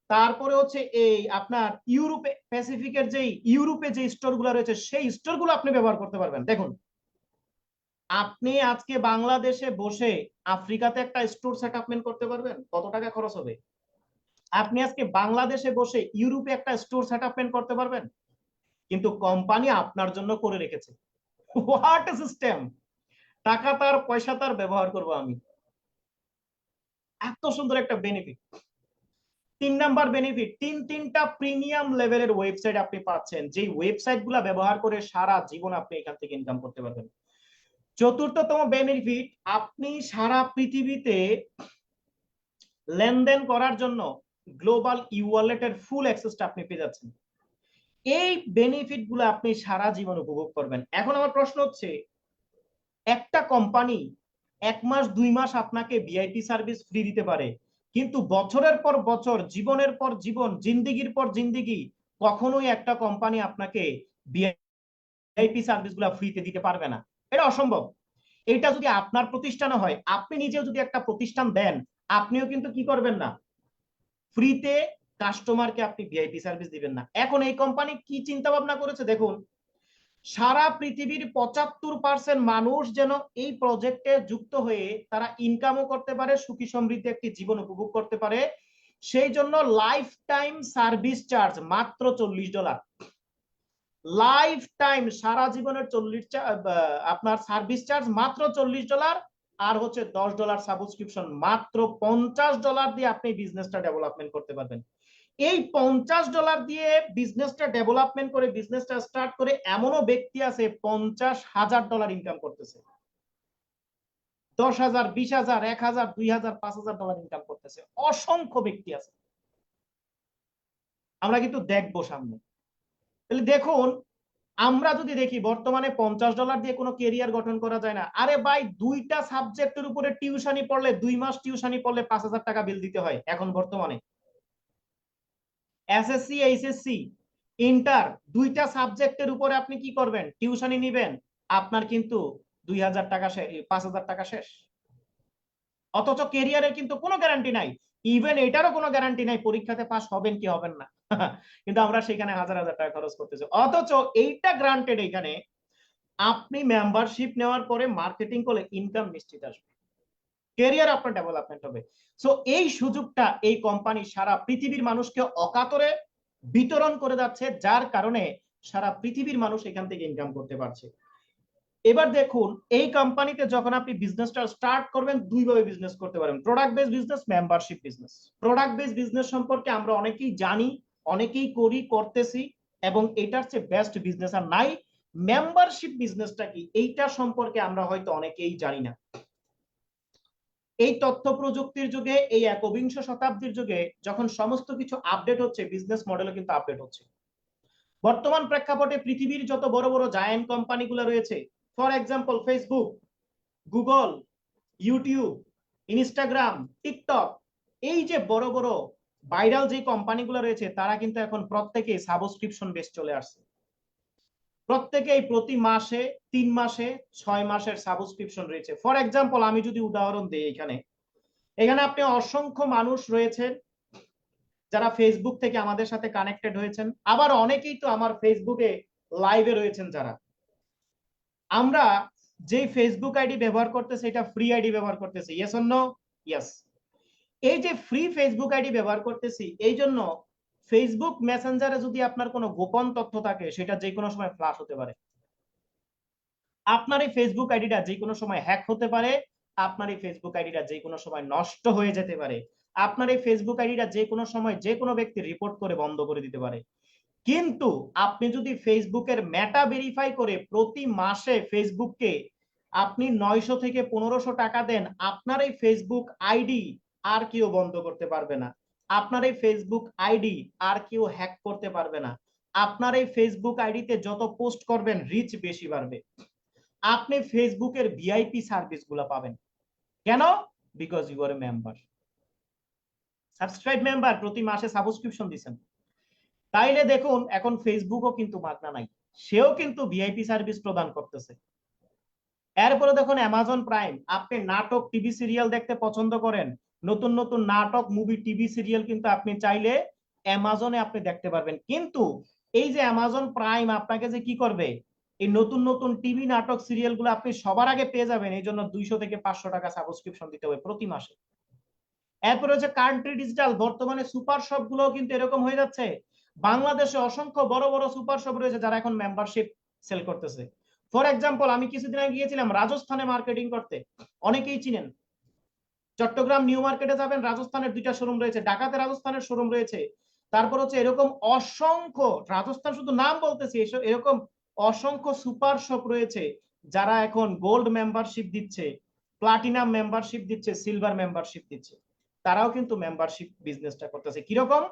তারপরে হচ্ছে এই আপনার ইউরোপে যে স্টোরগুলো রয়েছে, সেই স্টোরগুলো আপনি ব্যবহার করতে পারবেন। দেখুন, আপনি আজকে বাংলাদেশে বসে আফ্রিকাতে একটা স্টোর সেটআপমেন্ট করতে পারবেন, কত টাকা খরচ হবে? আপনি আজকে বাংলাদেশে বসে ইউরোপে একটা স্টোর সেটআপমেন্ট করতে পারবেন, কিন্তু কোম্পানি আপনার জন্য করে রেখেছে। What a system! টাকা তার, পয়সা তার, ব্যবহার করব আমি। এত সুন্দর একটা বেনিফিট। 3 নাম্বার বেনিফিট, তিনটা প্রিমিয়াম লেভেলের ওয়েবসাইট আপনি পাচ্ছেন, যে ওয়েবসাইট গুলা ব্যবহার করে সারা জীবন আপনি এখান থেকে ইনকাম করতে পারবেন। চতুর্থতম বেনিফিট, আপনি সারা পৃথিবীতে লেনদেন করার জন্য গ্লোবাল ই ওয়ালেটের ফুল অ্যাক্সেসটা আপনি পেয়ে যাচ্ছেন। এই বেনিফিট গুলো আপনি সারা জীবন উপভোগ করবেন। এখন আমার প্রশ্ন হচ্ছে, একটা কোম্পানি 1 মাস 2 মাস আপনাকে ভিআইপি সার্ভিস ফ্রি দিতে পারে, কিন্তু বছরের পর বছর, জীবনের পর জীবন, জিন্দিগির পর জিন্দিগি কখনোই একটা কোম্পানি আপনাকে ভিআইপি সার্ভিস গুলা ফ্রিতে দিতে পারবে না। এটা অসম্ভব। এটা যদি আপনার প্রতিষ্ঠানে হয়, আপনি নিজেও যদি একটা প্রতিষ্ঠান দেন, আপনিও কিন্তু কি করবেন না, ফ্রিতে কাস্টমারকে আপনি ভিআইপি সার্ভিস দিবেন না। এখন এই কোম্পানি কি চিন্তা ভাবনা করেছে দেখুন, সারা পৃথিবীর 75% মানুষ যেন এই প্রজেক্টে যুক্ত হয়ে তারা ইনকামও করতে পারে, সুখী সমৃদ্ধি একটি জীবন উপভোগ করতে পারে। সেই জন্য লাইফ টাইম সার্ভিস চার্জ মাত্র $40, লাইফ টাইম সারা জীবনের আপনার সার্ভিস চার্জ মাত্র $40, আর হচ্ছে $10 সাবস্ক্রিপশন, মাত্র $50 দিয়ে আপনি বিজনেসটা ডেভেলপমেন্ট করতে পারবেন। এই $50 দিয়ে বিজনেসটা ডেভেলপমেন্ট করে বিজনেসটা স্টার্ট করে এমনও ব্যক্তি আছে $50,000 ইনকাম করতেছে, 10,000, 20,000, 1,000, 2,000, $5,000 ইনকাম করতেছে, অসংখ্য ব্যক্তি আছে। আমরা কিন্তু দেখবো সামনে। তাহলে দেখুন, আমরা যদি দেখি বর্তমানে $50 দিয়ে কোনো কেরিয়ার গঠন করা যায় না। আরে ভাই, 2টা সাবজেক্টের উপরে টিউশনি পড়লে, 2 মাস টিউশনি পড়লে $5,000 বিল দিতে হয় এখন বর্তমানে। এসএসসি, এইচএসসি, ইন্টার, 2টা সাবজেক্টের উপরে আপনি কি করবেন? টিউশনি নিবেন, আপনার কিন্তু $2,000 $5,000 শেষ। অথচ কেরিয়ারের কিন্তু কোনো গ্যারান্টি নাই, ইভেন এটারও কোনো গ্যারান্টি নাই পরীক্ষাতে পাস হবেন কি হবেন না। কিন্তু আমরা সেখানে হাজার হাজার টাকা খরচ করতেছি। অথচ এইটা গ্রান্টেড, এখানে আপনি মেম্বারশিপ নেওয়ার পরে মার্কেটিং করলে ইনকাম নিশ্চিত আসবে, ক্যারিয়ার আপনার ডেভেলপমেন্ট হবে। সো এই সুযোগটা এই কোম্পানি সারা পৃথিবীর মানুষকে অকাতরে বিতরণ করে যাচ্ছে, যার কারণে সারা পৃথিবীর মানুষ এখান থেকে ইনকাম করতে পারছে। এবার দেখুন, এই কোম্পানিতে যখন আপনি বিজনেসটা স্টার্ট করবেন, দুইভাবে বিজনেস করতে পারেন, product base business, membership business. Product base business সম্পর্কে আমরা অনেকেই জানি, অনেকেই করি, করতেছি, এবং এটার চেয়ে বেস্ট বিজনেস আর নাই। মেম্বারশিপ বিজনেসটা কি, এইটা সম্পর্কে আমরা হয়তো অনেকেই জানি না। এই তথ্য প্রযুক্তির যুগে, এই একবিংশ শতাব্দীর যুগে যখন সমস্ত কিছু আপডেট হচ্ছে, বিজনেস মডেলও কিন্তু আপডেট হচ্ছে। বর্তমান প্রেক্ষাপটে পৃথিবীর যত বড় বড় জায়ান্ট কোম্পানিগুলো রয়েছে, for example Facebook, Google, YouTube, Instagram, TikTok, এই যে বড় বড় ভাইরাল যে কোম্পানিগুলো রয়েছে, তারা কিন্তু এখন প্রত্যেকেই সাবস্ক্রিপশন বেস চলে আসছে। প্রত্যেকেই প্রতি মাসে, 3 মাসে, 6 মাসের সাবস্ক্রিপশন রয়েছে। ফর এক্সাম্পল আমি যদি উদাহরণ দিই, এখানে আপনি অসংখ্য মানুষ রয়েছেন যারা ফেসবুক থেকে আমাদের সাথে কানেক্টেড হয়েছেন, আবার অনেকেই তো আমার ফেসবুকে লাইভে রয়েছেন যারা। আমরা যে ফেসবুক আইডি ব্যবহার করতেছি, এটা ফ্রি আইডি ব্যবহার করতেছি, ইয়েস অর নো? ইয়েস। এই যে ফ্রি ফেসবুক আইডি ব্যবহার করতেছি, এই জন্য ফেসবুক মেসেঞ্জারে যদি আপনার কোনো গোপন তথ্য থাকে, সেটা যে কোনো সময় ফ্লাশ হতে পারে। আপনার এই ফেসবুক আইডিটা যে কোনো সময় হ্যাক হতে পারে, আপনার এই ফেসবুক আইডিটা যে কোনো সময় নষ্ট হয়ে যেতে পারে, আপনার এই ফেসবুক আইডিটা যে কোনো সময় যে কোনো ব্যক্তি রিপোর্ট করে বন্ধ করে দিতে পারে। কিন্তু আপনি যদি ফেসবুকের মেটা ভেরিফাই করে প্রতি মাসে ফেসবুককে আপনি 900 থেকে 1500 টাকা দেন, আপনার এই ফেসবুক আইডি আর কেউ বন্ধ করতে পারবে না, আপনার এই ফেসবুক আইডি আর কেউ হ্যাক করতে পারবে না। আপনার এই ফেসবুক আইডিতে যত পোস্ট করবেন, রিচ বেশি বাড়বে, আপনি ফেসবুকের ভিআইপি সার্ভিস গুলো পাবেন। কেন? Because you are a member, subscribe member, প্রতি মাসে সাবস্ক্রিপশন দিচ্ছেন। তাইলে দেখুন, এখন ফেসবুকও কিন্তু মাগনা নাই, সেও কিন্তু ভিআইপি সার্ভিস প্রদান করতেছে। এরপরে দেখুন অ্যামাজন প্রাইম, আপনি নাটক, টিভি সিরিয়াল দেখতে পছন্দ করেন, নতুন নতুন নাটক, মুভি, টিভি সিরিয়াল কিন্তু আপনি চাইলে অ্যামাজনে আপনি দেখতে পারবেন। কিন্তু এই যে অ্যামাজন প্রাইম আপনাকে যে কি করবে, এই নতুন নতুন টিভি, নাটক, সিরিয়াল গুলো আপনি সবার আগে পেয়ে যাবেন, এই জন্য 200 থেকে 500 টাকা সাবস্ক্রিপশন দিতে হবে প্রতি মাসে। এরপরে হচ্ছে কান্ট্রি ডিজিটাল, বর্তমানে সুপার শপ গুলো কিন্তু এরকম হয়ে যাচ্ছে। বাংলাদেশে অসংখ্য বড় বড় সুপার শপ রয়েছে যারা এখন মেম্বারশিপ সেল করতেছে। ফর এক্সাম্পল আমি কিছুদিন আগে গিয়েছিলাম রাজস্থানে মার্কেটিং করতে, অনেকেই চিনেন। চট্টগ্রাম নিউ মার্কেটে যাবেন, রাজস্থানের 2টা শোরুম রয়েছে, ঢাকাতে রাজস্থানের শোরুম রয়েছে। তারপর হচ্ছে এরকম অসংখ্য, রাজস্থান শুধু নাম বলতেছি, এরকম অসংখ্য সুপার শপ রয়েছে যারা এখন গোল্ড মেম্বারশিপ দিচ্ছে, প্লাটিনাম মেম্বারশিপ দিচ্ছে, সিলভার মেম্বারশিপ দিচ্ছে। তারাও কিন্তু মেম্বারশিপ বিজনেসটা করতেছে। কিরকম?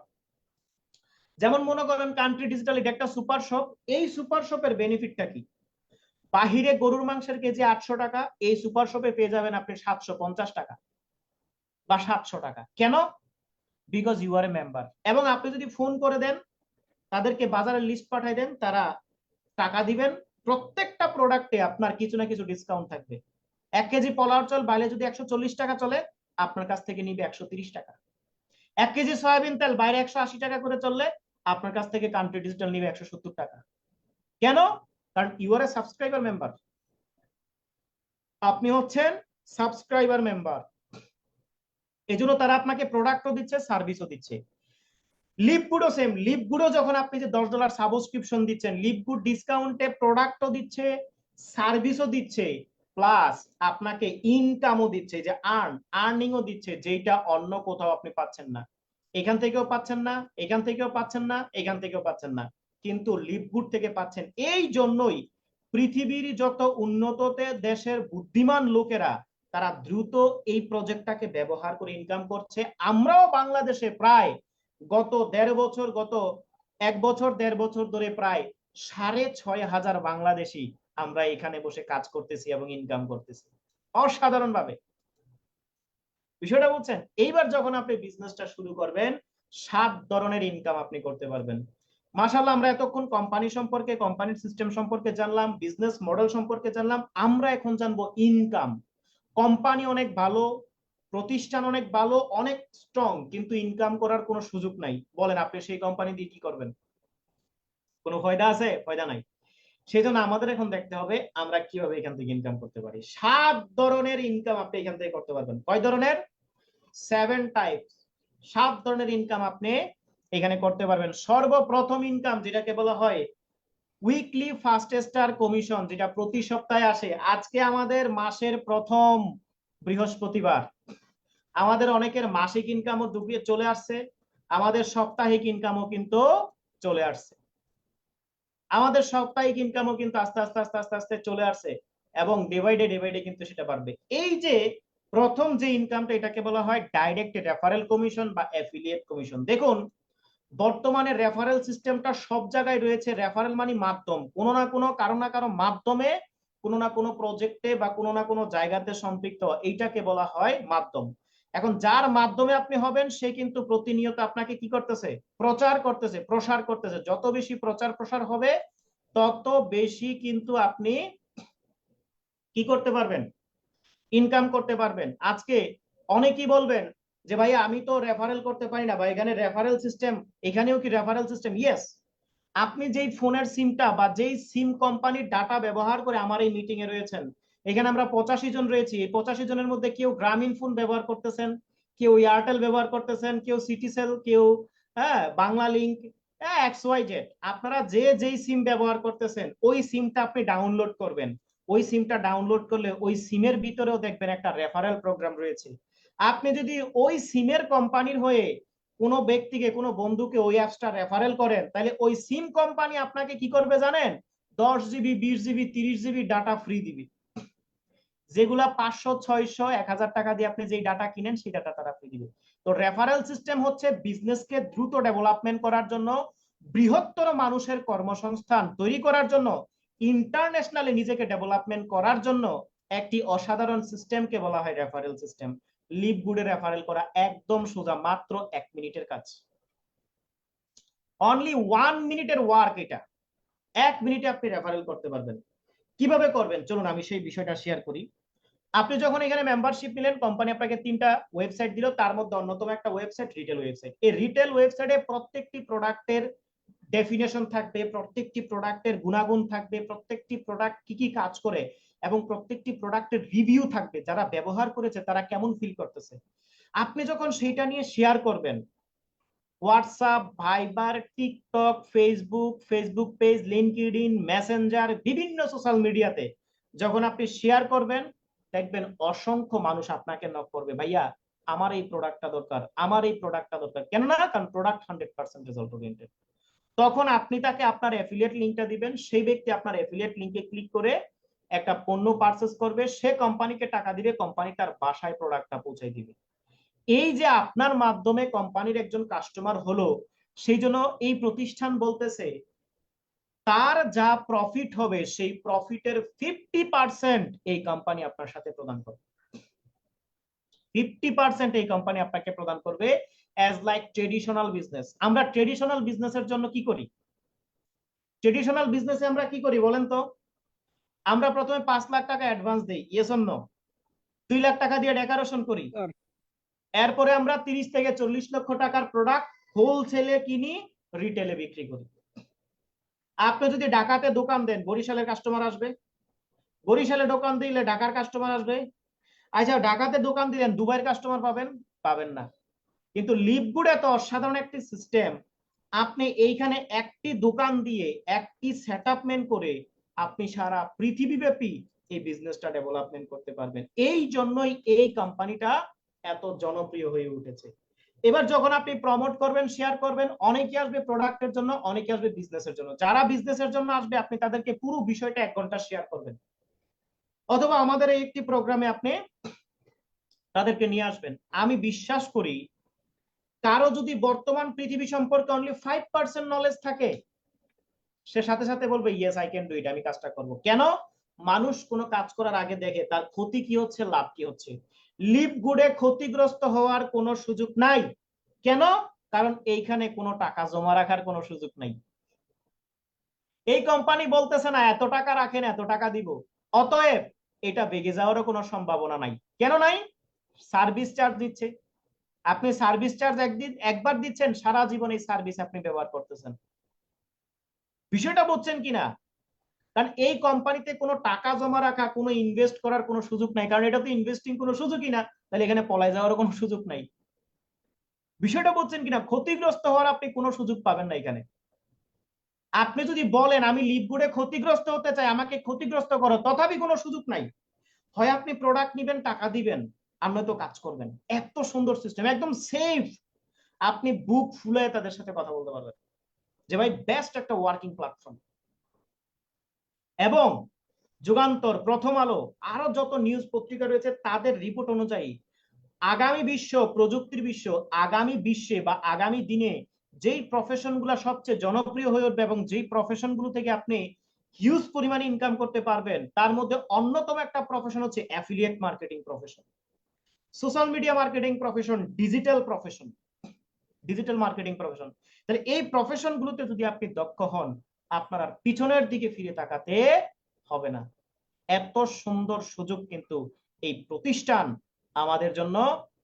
যেমন মনে করেন কান্ট্রি ডিজিটাল, এটা একটা সুপার শপ। এই সুপার শপের বেনিফিটটা কি? বাহিরে গরুর মাংসের কেজি 800 টাকা, এই সুপার শপে পেয়ে যাবেন আপনি 750 টাকা বা 700 টাকা। কেন? Because you are a member. এবং আপনি যদি ফোন করে দেন, তাদেরকে বাজারের লিস্ট পাঠাই দেন, তারা টাকা দিবেন, প্রত্যেকটা প্রোডাক্টে আপনার কিছু না কিছু ডিসকাউন্ট থাকবে। 1 কেজি পোলাও চাল বাইরে যদি 140 টাকা চলে, আপনার কাছ থেকে নিবে 130 টাকা। 1 কেজি সয়াবিন তেল বাইরে 180 টাকা করে চললে আপনার কাছ থেকে কান্ট্রি ডিজিটাল নিবে 170 টাকা। কেন? কারণ you are a subscriber member, আপনি হচ্ছেন সাবস্ক্রাইবার মেম্বার, এজন্য তারা আপনাকে প্রোডাক্টও দিচ্ছে, সার্ভিসও দিচ্ছে। লিপগুডও সেম, লিপগুডও যখন আপনি যে $10 সাবস্ক্রিপশন দিচ্ছেন, লিপগুড ডিসকাউন্টে প্রোডাক্টও দিচ্ছে, সার্ভিসও দিচ্ছে, প্লাস আপনাকে ইনকামও দিচ্ছে, যে আর্নিংও দিচ্ছে, যেটা অন্য কোথাও আপনি পাচ্ছেন না। এখান থেকেও পাচ্ছেন না, এখান থেকেও পাচ্ছেন না, এখান থেকেও পাচ্ছেন না, কিন্তু লিপগুড থেকে পাচ্ছেন। এই জন্যই পৃথিবীর যত উন্নত দেশের বুদ্ধিমান লোকেরা তারা দ্রুত এই প্রজেক্টটাকে ব্যবহার করে ইনকাম করছে। আমরাও বাংলাদেশে প্রায় গত 1.5 বছর, গত 1 বছর 1.5 বছর ধরে প্রায় 6,500 বাংলাদেশি আমরা এখানে বসে কাজ করতেছি এবং ইনকাম করতেছি অসাধারণ ভাবে। বিষয়টা বুঝছেন? এইবার যখন আপনি বিজনেসটা শুরু করবেন 7 ধরনের ইনকাম আপনি করতে পারবেন। মাশাআল্লাহ, আমরা এতক্ষণ কোম্পানি সম্পর্কে, কোম্পানির সিস্টেম সম্পর্কে জানলাম, বিজনেস মডেল সম্পর্কে জানলাম। আমরা এখন জানবো ইনকাম। কোম্পানি অনেক ভালো, প্রতিষ্ঠান অনেক ভালো, অনেক স্ট্রং, কিন্তু ইনকাম করার কোনো সুযোগ নাই। বলেন আপনি সেই কোম্পানি দিয়ে কি করবেন? কোনো ফায়দা আছে? ফায়দা নাই। সেই জন্য আমাদের এখন দেখতে হবে আমরা কিভাবে এখান থেকে ইনকাম করতে পারি। 7 ধরনের ইনকাম আপনি এখান থেকে করতে পারবেন। কয় ধরনের? 7 টাইপস। 7 ধরনের ইনকাম আপনি এখানে করতে পারবেন। সর্বপ্রথম ইনকাম যেটাকে বলা হয় উইকলি ফার্স্ট স্টার কমিশন, যেটা প্রতি সপ্তাহে আসে। আজকে আমাদের মাসের প্রথম বৃহস্পতিবার, আমাদের অনেকের মাসিক ইনকামও ডুবিয়ে চলে আসছে, আমাদের সাপ্তাহিক ইনকামও কিন্তু চলে আসছে, আমাদের সাপ্তাহিক ইনকামও কিন্তু আস্তে আস্তে আস্তে আস্তে আস্তে চলে আসছে, এবং ডিভাইডে কিন্তু সেটা বাড়বে। এই যে প্রথম যে ইনকামটা, এটাকে বলা হয় ডাইরেক্ট রেফারেল কমিশন বা অ্যাফিলিয়েট কমিশন। দেখুন, বর্তমানে রেফারেল সিস্টেমটা সব জায়গায় রয়েছে। রেফারেল মানে মাধ্যম, কোনো না কোনো কারো না কারো মাধ্যমে কোনো না কোনো প্রজেক্টে বা কোনো না কোনো জায়গাতে সম্পৃক্ত, এইটাকে বলা হয় মাধ্যম। এখন যার মাধ্যমে আপনি হবেন সে কিন্তু প্রতিনিয়ত আপনাকে কি করতেছে? প্রচার করতেছে, প্রসার করতেছে। যত বেশি প্রচার প্রসার হবে তত বেশি কিন্তু আপনি কি করতে পারবেন? ইনকাম করতে পারবেন। আজকে অনেকেই বলবেন যে ভাই আমি তো রেফারেল করতে পারি না, বা এখানে রেফারেল সিস্টেম, এখানেও কি রেফারেল সিস্টেম? ইয়েস। আপনি যেই ফোনের সিমটা বা যেই সিম কোম্পানির ডাটা ব্যবহার করে আমার এই মিটিং এ রয়েছেন, এখানে আমরা 85 জন রয়েছি। এই 85 জনের মধ্যে কেউ গ্রামীণ ফোন ব্যবহার করতেছেন, কেউ এয়ারটেল ব্যবহার করতেছেন, কেউ সিটিসেল, কেউ Banglalink, X Y Z. আপনারা যে যেই সিম ব্যবহার করতেছেন ওই সিমটা আপনি ডাউনলোড করবেন। ওই সিমটা ডাউনলোড করলে ওই সিমের ভিতরেও দেখবেন একটা রেফারেল প্রোগ্রাম রয়েছে। আপনি যদি ওই সিমের কোম্পানির হয়ে কোনো ব্যক্তিকে, কোনো বন্ধুকে ওই অ্যাপসটা রেফারেল করেন, তাহলে ওই সিম কোম্পানি আপনাকে কি করবে জানেন? 10 GB, 20 GB, 30 GB data free দিবে। যেগুলা 500, 600, 1000 টাকা দিয়ে আপনি যেই ডাটা কিনেন সেই ডাটা তারা ফ্রি দিবে। তো রেফারেল সিস্টেম হচ্ছে বিজনেসকে দ্রুত ডেভেলপমেন্ট করার জন্য, বৃহত্তর মানুষের কর্মসংস্থান তৈরি করার জন্য, ইন্টারন্যাশনালি নিজেকে ডেভেলপমেন্ট করার জন্য একটি অসাধারণ সিস্টেমকে বলা হয় রেফারেল সিস্টেম। লিভগুডে রেফারেল করা একদম সোজা, মাত্র 1 মিনিটের কাজ। অনলি 1 মিনিটের ওয়ার্ক এটা। 1 মিনিটে আপনি রেফারেল করতে পারবেন। কিভাবে করবেন চলুন আমি সেই বিষয়টা শেয়ার করি। আপনি যখন এখানে মেম্বারশিপ নিলেন, কোম্পানি আপনাকে 3টা ওয়েবসাইট দিল, তার মধ্যে অন্যতম একটা ওয়েবসাইট রিটেল ওয়েবসাইট। এই রিটেল ওয়েবসাইটে প্রত্যেকটি প্রোডাক্টের ডেফিনেশন থাকবে, প্রত্যেকটি প্রোডাক্টের গুণাগুণ থাকবে, প্রত্যেকটি প্রোডাক্ট কি কি কাজ করে, এবং প্রত্যেকটি প্রোডাক্টের রিভিউ থাকবে, যারা ব্যবহার করেছে তারা কেমন ফিল করতেছে। আপনি যখন সেইটা নিয়ে শেয়ার করবেন WhatsApp, Viber, TikTok, Facebook page, LinkedIn, Messenger, বিভিন্ন সোশ্যাল মিডিয়াতে যখন আপনি শেয়ার করবেন, দেখবেন অসংখ্য মানুষ আপনাকে নক করবে, ভাইয়া আমার এই প্রোডাক্টটা দরকার, আমার এই প্রোডাক্টটা দরকার। কেন না? কারণ প্রোডাক্ট 100% রেজাল্ট ওরিয়েন্টেড। তখন আপনি তাকে আপনার অ্যাফিলিয়েট লিঙ্কটা দিবেন, সেই ব্যক্তি আপনার অ্যাফিলিয়েট লিঙ্কে ক্লিক করে একটা পণ্য পারচেজ করবে, সে কোম্পানিকে টাকা দিবে, কোম্পানি তার বাসায় প্রোডাক্টটা পৌঁছে দিবে। এই যে আপনার মাধ্যমে কোম্পানির একজন কাস্টমার হলো, সেই জন্য এই প্রতিষ্ঠান বলতেছে তার যা প্রফিট হবে সেই প্রফিটের 50% এই কোম্পানি আপনার সাথে প্রদান করবে। 50% এই কোম্পানি আপনাকে প্রদান করবে অ্যাজ লাইক ট্রেডিশনাল বিজনেস। আমরা ট্রেডিশনাল বিজনেসের জন্য কি করি? ট্রেডিশনাল বিজনেসে আমরা কি করি বলেন তো? আমরা প্রথমে 5 লাখ টাকা অ্যাডভান্স দেই, ইয়েস অর নো? 2 লাখ টাকা দিয়ে ডেকোরেশন করি, এরপরে আমরা 30 থেকে 40 লক্ষ টাকার প্রোডাক্ট হোলসেলে কিনি, রিটেলে বিক্রি করি। আপনি যদি ঢাকাতে দোকান দেন, বরিশালের কাস্টমার আসবে? বরিশালে দোকান দিলে ঢাকার কাস্টমার আসবে? আচ্ছা, ঢাকাতে দোকান দিলেন, দুবাইয়ের কাস্টমার পাবেন? পাবেন না। কিন্তু লিভগুড এত অসাধারণ একটি সিস্টেম, আপনি এইখানে একটি দোকান দিয়ে একটি সেটআপমেন্ট করে আপনি সারা পৃথিবীব্যাপী এই বিজনেসটা ডেভেলপমেন্ট করতে পারবেন। এই জন্যই এই কোম্পানিটা এত জনপ্রিয় হয়ে উঠেছে। এবার যখন আপনি প্রমোট করবেন, শেয়ার করবেন, অনেকে আসবে প্রোডাক্টের জন্য, অনেকে আসবে বিজনেসের জন্য। যারা বিজনেসের জন্য আসবে আপনি তাদেরকে পুরো বিষয়টা 1 ঘন্টা শেয়ার করবেন, অথবা আমাদের এই একটি প্রোগ্রামে আপনি তাদেরকে নিয়ে আসবেন। আমি বিশ্বাস করি কারো যদি বর্তমান পৃথিবী সম্পর্কে অনলি 5% নলেজ থাকে, সে সাথে সাথে বলবে yes I can do it, আমি কাজটা করব। কেন? মানুষ কোনো কাজ করার আগে দেখে তার ক্ষতি কি হচ্ছে, লাভ কি হচ্ছে। লিভ গুডে ক্ষতিগ্রস্ত হওয়ার কোনো সুযোগ নাই। কেন? কারণ এইখানে কোনো টাকা জমা রাখার কোনো সুযোগ নাই। এই কোম্পানি বলতেছে না এত টাকা রাখেন, এত টাকা দিব, অতএব এটা বেগে যাওয়ারও কোনো সম্ভাবনা নাই। কেন নাই? সার্ভিস চার্জ দিচ্ছে। আপনি সার্ভিস চার্জ একবার দিচ্ছেন, সারা জীবন এই সার্ভিস আপনি ব্যবহার করতেছেন। বিষয়টা বুঝছেন কিনা? কারণ এই কোম্পানিতে কোনো টাকা জমা রাখা, কোনো ইনভেস্ট করার কোনো সুযোগ নাই, কারণ এটা তো ইনভেস্টিং কোনো সুযোগই না, তাহলে এখানে পলায় যাওয়ারও কোনো সুযোগ নাই। বিষয়টা বুঝছেন কিনা? ক্ষতিগ্রস্ত হওয়ার আপনি কোনো সুযোগ পাবেন না এখানে। আপনি যদি বলেন আমি লিভগুডে ক্ষতিগ্রস্ত হতে চাই, আমাকে ক্ষতিগ্রস্ত করো, তথাপি কোনো সুযোগ নাই। হয় আপনি প্রোডাক্ট নিবেন, টাকা দিবেন, আর নয়তো কাজ করবেন। এত সুন্দর সিস্টেম, একদম সেফ। আপনি বুক ফুলে তাদের সাথে কথা বলতে পারবেন যে ভাই বেস্ট একটা ওয়ার্কিং প্ল্যাটফর্ম। এবং যুগান্তর, প্রথম আলো, আরো যত নিউজ পত্রিকা রয়েছে তাদের রিপোর্ট অনুযায়ী আগামী বিশ্ব, প্রযুক্তির বিশ্ব, আগামী বিশ্বে বা আগামী দিনে যেই প্রফেশন গুলা সবচেয়ে জনপ্রিয় হয়ে উঠবে এবং যেই প্রফেশন গুলো থেকে আপনি হিউজ পরিমাণে ইনকাম করতে পারবেন, তার মধ্যে অন্যতম একটা প্রফেশন হচ্ছে affiliate marketing profession, social media marketing profession, digital profession, digital marketing profession. তাহলে এই প্রফেশন গুলোতে যদি আপনি দক্ষ হন, আপনার আর পিছনের দিকে ফিরে তাকাতে হবে না। এত সুন্দর সুযোগ কিন্তু এই প্রতিষ্ঠান আমাদের জন্য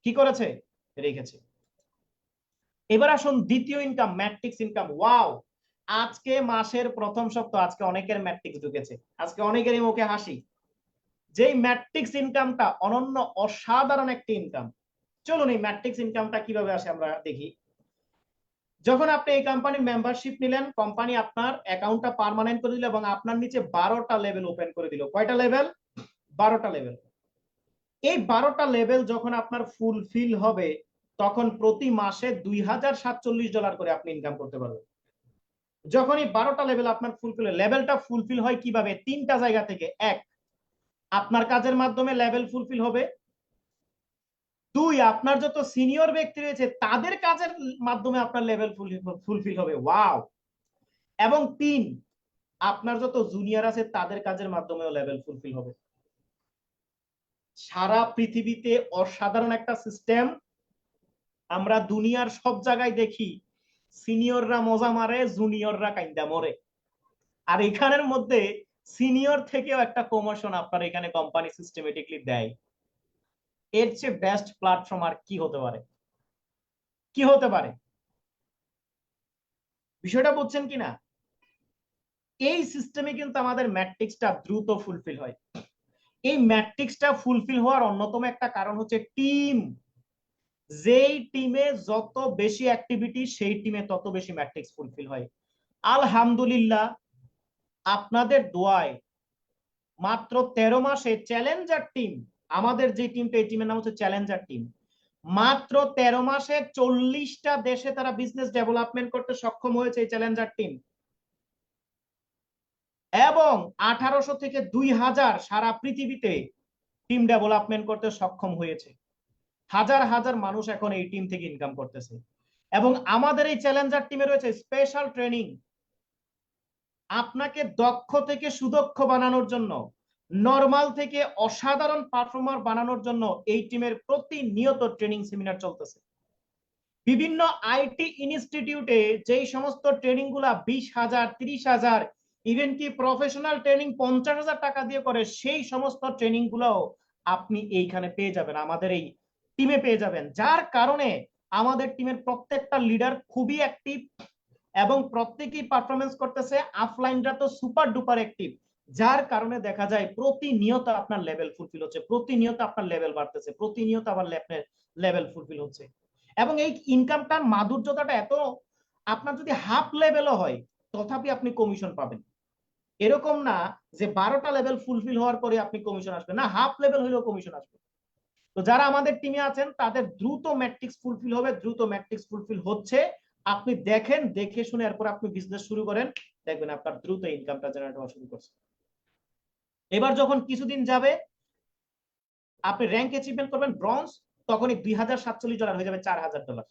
কি করেছে, রেখেছে। এবার আসুন দ্বিতীয় ইনকাম, ম্যাট্রিক্স ইনকাম। ওয়াও, আজকে মাসের প্রথম সপ্তাহ, আজকে অনেকের ম্যাট্রিক্স ঢুকেছে, আজকে অনেকেরই মুখে হাসি। যেই ম্যাট্রিক্স ইনকামটা অনন্য, অসাধারণ একটি ইনকাম। চলুন এই ম্যাট্রিক্স ইনকামটা কিভাবে আসে আমরা দেখি। যখন আপনি এই কোম্পানির মেম্বারশিপ নিলেন, কোম্পানি আপনার অ্যাকাউন্টটা পার্মানেন্ট করে দিল এবং আপনার নিচে 12টা লেভেল ওপেন করে দিল। কয়টা লেভেল? 12টা লেভেল। এই 12টা লেভেল যখন আপনার ফুলফিল হবে, তখন প্রতি মাসে $2047 করে আপনি ইনকাম করতে পারবেন। যখন এই 12টা লেভেল আপনার ফুলফিল, লেভেলটা ফুলফিল হয় কিভাবে? 3টা জায়গা থেকে। এক, আপনার কাজের মাধ্যমে লেভেল ফুলফিল হবে। 2, আপনার যত সিনিয়র ব্যক্তি রয়েছে তাদের কাজের মাধ্যমে আপনার লেভেল ফুলফিল হবে। ওয়াও। এবং 3, আপনার যত জুনিয়র আছে তাদের কাজের মাধ্যমেও লেভেল ফুলফিল হবে। সারা পৃথিবীতে অসাধারণ একটা সিস্টেম। আমরা দুনিয়ার সব জায়গায় দেখি সিনিয়ররা মজা মারে, জুনিয়ররা কাইন্দা মরে। আর এখানের মধ্যে সিনিয়র থেকেও একটা প্রমোশন আপনার এখানে কোম্পানি সিস্টেমেটিকলি দেয়। এর চেয়ে বেস্ট প্ল্যাটফর্ম আর কি হতে পারে? কি হতে পারে? বিষয়টা বুঝছেন কিনা? এই সিস্টেমে কিন্তু আমাদের ম্যাট্রিক্সটা দ্রুত ফুলফিল হয়। এই ম্যাট্রিক্সটা ফুলফিল হওয়ার অন্যতম একটা কারণ হচ্ছে টিম। যেই টিমে যত বেশি অ্যাক্টিভিটি, সেই টিমে তত বেশি ম্যাট্রিক্স ফুলফিল হয়। আলহামদুলিল্লাহ, আপনাদের দোয়ায় মাত্র 13 মাসে চ্যালেঞ্জার টিম, আমাদের যে টিমটা, এই টিমের নাম হচ্ছে চ্যালেঞ্জার টিম, মাত্র 13 মাসে 40টা দেশে তারা বিজনেস ডেভেলপমেন্ট করতে সক্ষম হয়েছে এই চ্যালেঞ্জার টিম। এবং 1800 থেকে 2000 সারা পৃথিবীতে টিম ডেভেলপমেন্ট করতে সক্ষম হয়েছে। হাজার হাজার মানুষ এখন এই টিম থেকে ইনকাম করতেছে। এবং আমাদের এই চ্যালেঞ্জার টিমে রয়েছে স্পেশাল ট্রেনিং। আপনাকে দক্ষ থেকে সুদক্ষ বানানোর জন্য, নরমাল থেকে অসাধারণ পারফর্মার বানানোর জন্য এই টিমের প্রতিনিয়ত ট্রেনিং সেমিনার চলতেছে। বিভিন্ন আইটি ইনস্টিটিউটে যেই সমস্ত ট্রেনিং গুলা 20,000, 30,000, ইভেন কি প্রফেশনাল ট্রেনিং 50,000 টাকা দিয়ে করে, সেই সমস্ত ট্রেনিং গুলাও আপনি এইখানে পেয়ে যাবেন আমাদের এই টিমে পেয়ে যাবেন, যার কারণে আমাদের টিমের প্রত্যেকটা লিডার খুবই অ্যাক্টিভ এবং প্রত্যেকেই পারফরমেন্স করতেছে। অফলাইনরা তো সুপার ডুপার অ্যাক্টিভ, যার কারণে দেখা যায় প্রতিনিয়ত আপনার লেভেল ফুলফিল হচ্ছে, প্রতিনিয়ত আপনার লেভেল বাড়তেছে, প্রতিনিয়ত আবার লেভেল ফুলফিল হচ্ছে। এবং এই ইনকামটার মাধুর্যতাটা এত, আপনার যদি হাফ লেভেলও হয় তথাপি আপনি কমিশন পাবেন। এরকম না যে 12টা লেভেল ফুলফিল হওয়ার পরে আপনি কমিশন আসবে না, হাফ লেভেল হলেও কমিশন আসবে। তো যারা আমাদের টিমে আছেন তাদের দ্রুত ম্যাট্রিক্স ফুলফিল হবে, দ্রুত ম্যাট্রিক্স ফুলফিল হচ্ছে। আপনি দেখেন, দেখে শুনে এরপর আপনি বিজনেস শুরু করেন, দেখবেন আপনার দ্রুত ইনকামটা জেনারেট হওয়া শুরু করছে। এবার যখন কিছুদিন যাবে আপনি র্যাঙ্ক অ্যাচিভমেন্ট করবেন ব্রঞ্জ, তখনই $2047 হয়ে যাবে $4000,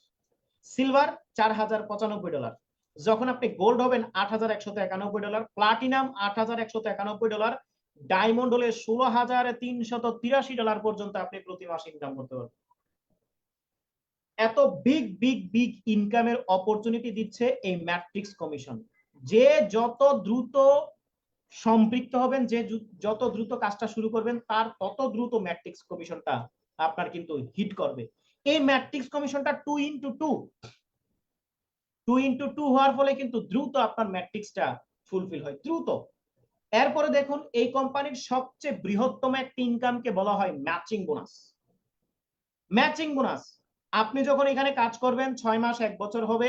সিলভার $4095, যখন আপনি গোল্ড হবেন $8191, প্লাটিনাম $8191, ডায়মন্ড হলে $16,383 পর্যন্ত আপনি প্রতি মাসে ইনকাম করতে পারবেন। এত বিগ বিগ বিগ ইনকামের অপরচুনিটি দিচ্ছে এই ম্যাট্রিক্স কমিশন। যে যত দ্রুত সম্পৃক্ত হবেন, যে যত দ্রুত কাজটা শুরু করবেন, তার তত দ্রুত ম্যাট্রিক্স কমিশনটা আপনার কিন্তু হিট করবে। এই ম্যাট্রিক্স কমিশনটা 2x2 হওয়ার ফলে কিন্তু দ্রুত আপনার ম্যাট্রিক্সটা ফুলফিল হয় দ্রুত। এরপরে দেখুন, এই কোম্পানির সবচেয়ে বৃহত্তম একটি ইনকামকে বলা হয় ম্যাচিং বোনাস। ম্যাচিং বোনাস, আপনি যখন এখানে কাজ করবেন 6 মাস 1 বছর হবে,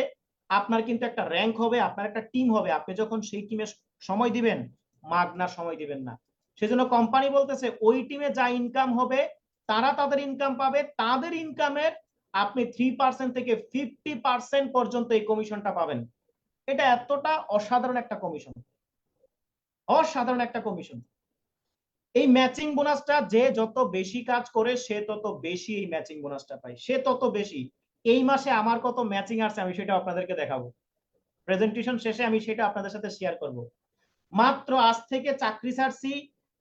আপনার কিন্তু একটা র্যাঙ্ক হবে, আপনার একটা টিম হবে, আপনি যখন সেই টিমে সময় দিবেন মাগনা সময় দিবেন না। সেজন্য কোম্পানি বলতেছে ওই টিমে যা ইনকাম হবে তারা তাদের ইনকাম পাবে, তাদের ইনকামের আপনি 3% থেকে 50% পর্যন্ত এই কমিশনটা পাবেন। এটা এতটা অসাধারণ একটা কমিশন, অসাধারণ একটা কমিশন। এই ম্যাচিং বোনাসটা যে যত বেশি কাজ করে সে তত বেশি এই ম্যাচিং বোনাসটা পায়, সে তত বেশি। এই মাসে আমার কত ম্যাচিং আসছে আমি সেটা আপনাদেরকে দেখাবো, প্রেজেন্টেশন শেষে আমি সেটা আপনাদের সাথে শেয়ার করব। মাত্র আজ থেকে চাকরি ছাড়ছি,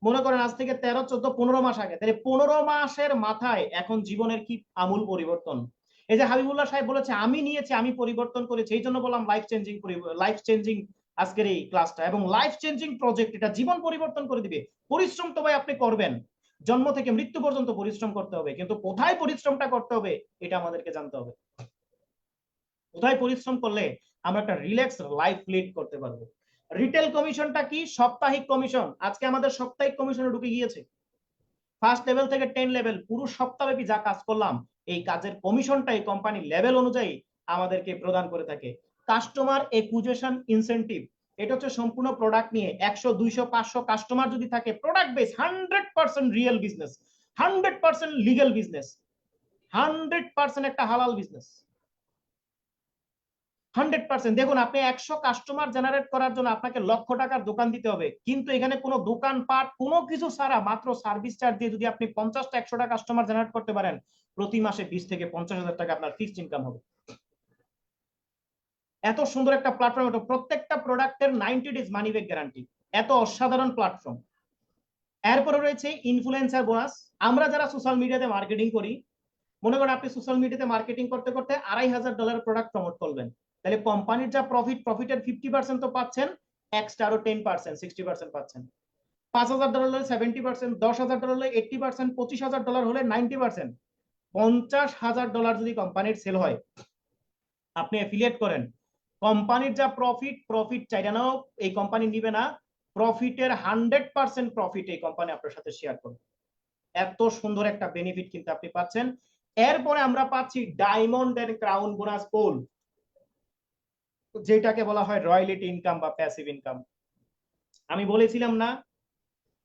মনে করেন আজ থেকে 13, 14, 15 মাস আগে, তাহলে 15 মাসের মাথায় এখন জীবনের কি আমূল পরিবর্তন। এই যে হাবিবুল্লাহ সাহেব বলেছে আমি নিয়েছি, আমি পরিবর্তন করেছি, এই জন্য বললাম লাইফ চেঞ্জিং আজকের এই ক্লাসটা, এবং লাইফ চেঞ্জিং প্রজেক্ট, এটা জীবন পরিবর্তন করে দিবে। পরিশ্রম তো ভাই আপনি করবেন, জন্ম থেকে মৃত্যু পর্যন্ত পরিশ্রম করতে হবে, কিন্তু কোথায় পরিশ্রমটা করতে হবে এটা আমাদেরকে জানতে হবে। কোথায় পরিশ্রম করলে আমরা একটা রিল্যাক্স লাইফ লিড করতে পারবো। রিটেল কমিশনটা কি? সাপ্তাহিক কমিশন। আজকে আমাদের সাপ্তাহিক কমিশনে ঢুকে গিয়েছে। ফার্স্ট লেভেল থেকে 10 লেভেল পুরো সপ্তাহব্যাপী যা কাজ করলাম এই কাজের কমিশনটা এই কোম্পানি লেভেল অনুযায়ী আমাদেরকে প্রদান করে থাকে। কাস্টমার একুইজিশন ইনসেনটিভ, এটা হচ্ছে সম্পূর্ণ প্রোডাক্ট নিয়ে 100, 200, 500 কাস্টমার যদি থাকে, product base 100% real business, 100% legal business, 100% একটা হালাল বিজনেস, 100%। দেখুন, আপনি 100 কাস্টমার জেনারেট করার জন্য আপনাকে $1,00,000 দোকান দিতে হবে, কিন্তু এখানে কোনো দোকানপাট কোনো কিছু ছাড়া মাত্র সার্ভিস চার্জ দিয়ে যদি আপনি 50টা 100টা কাস্টমার জেনারেট করতে পারেন, প্রতি মাসে 20 থেকে 50,000 টাকা আপনার ফিক্সড ইনকাম হবে। এত সুন্দর একটা প্ল্যাটফর্ম, এটা প্রত্যেকটা প্রোডাক্টের 90 ডেজ মানি ব্যাক গ্যারান্টি, এত অসাধারণ প্ল্যাটফর্ম। এরপরে রয়েছে ইনফ্লুয়েন্সার বোনাস। আমরা যারা সোশ্যাল মিডিয়াতে মার্কেটিং করি, মনে করেন আপনি সোশ্যাল মিডিয়াতে মার্কেটিং করতে করতে $2,500 প্রোডাক্ট প্রমোট করবেন, তাহলে কোম্পানির যা প্রফিটের 50% তো পাচ্ছেন, এক্সট্রা আরো 10% 60% পাচ্ছেন। $5,000 হলে 70%, $10,000 হলে 80%, $25,000 হলে 90%। $50,000 যদি কোম্পানির সেল হয়, আপনি অ্যাফিলিয়েট করেন, কোম্পানির যা প্রফিট চাইলে নাও এই কোম্পানি নিবে না, প্রফিটের 100% প্রফিট এই কোম্পানি আপনার সাথে শেয়ার করবে। এত সুন্দর একটা বেনিফিট কিন্তু আপনি পাচ্ছেন। এরপরে আমরা পাচ্ছি ডায়মন্ড এন্ড ক্রাউন বোনাস পুল, যেটাকে বলা হয় রয়্যালিটি ইনকাম বা প্যাসিভ ইনকাম। আমি বলেছিলাম না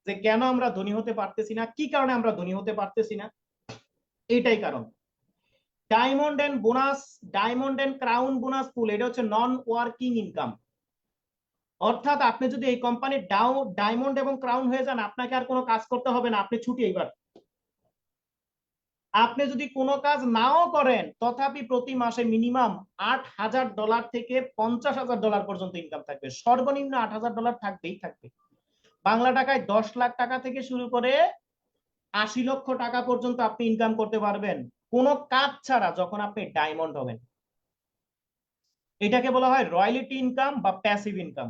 যে কেন আমরা ধনী হতে পারতেছি না, কি কারণে আমরা ধনী হতে পারতেছি না, এইটাই কারণ। ডায়মন্ড এন্ড ক্রাউন বোনাস পুল, এটা হচ্ছে নন ওয়ার্কিং ইনকাম। অর্থাৎ আপনি যদি এই কোম্পানির ডায়মন্ড এবং ক্রাউন হয়ে যান, আপনাকে আর কোনো কাজ করতে হবে না, আপনি ছুটি। এইবার আপনি যদি কোনো কাজ নাও করেন তথাপি প্রতি মাসে মিনিমাম $8,000 থেকে $50,000 পর্যন্ত ইনকাম থাকবে, সর্বনিম্ন $8,000 থাকবেই থাকবে। বাংলা টাকায় 10 লাখ টাকা থেকে শুরু করে 80 লক্ষ টাকা পর্যন্ত আপনি ইনকাম করতে পারবেন কোনো কাজ ছাড়া, যখন আপনি ডায়মন্ড হবেন। এটাকে বলা হয় রয়্যালিটি ইনকাম বা প্যাসিভ ইনকাম।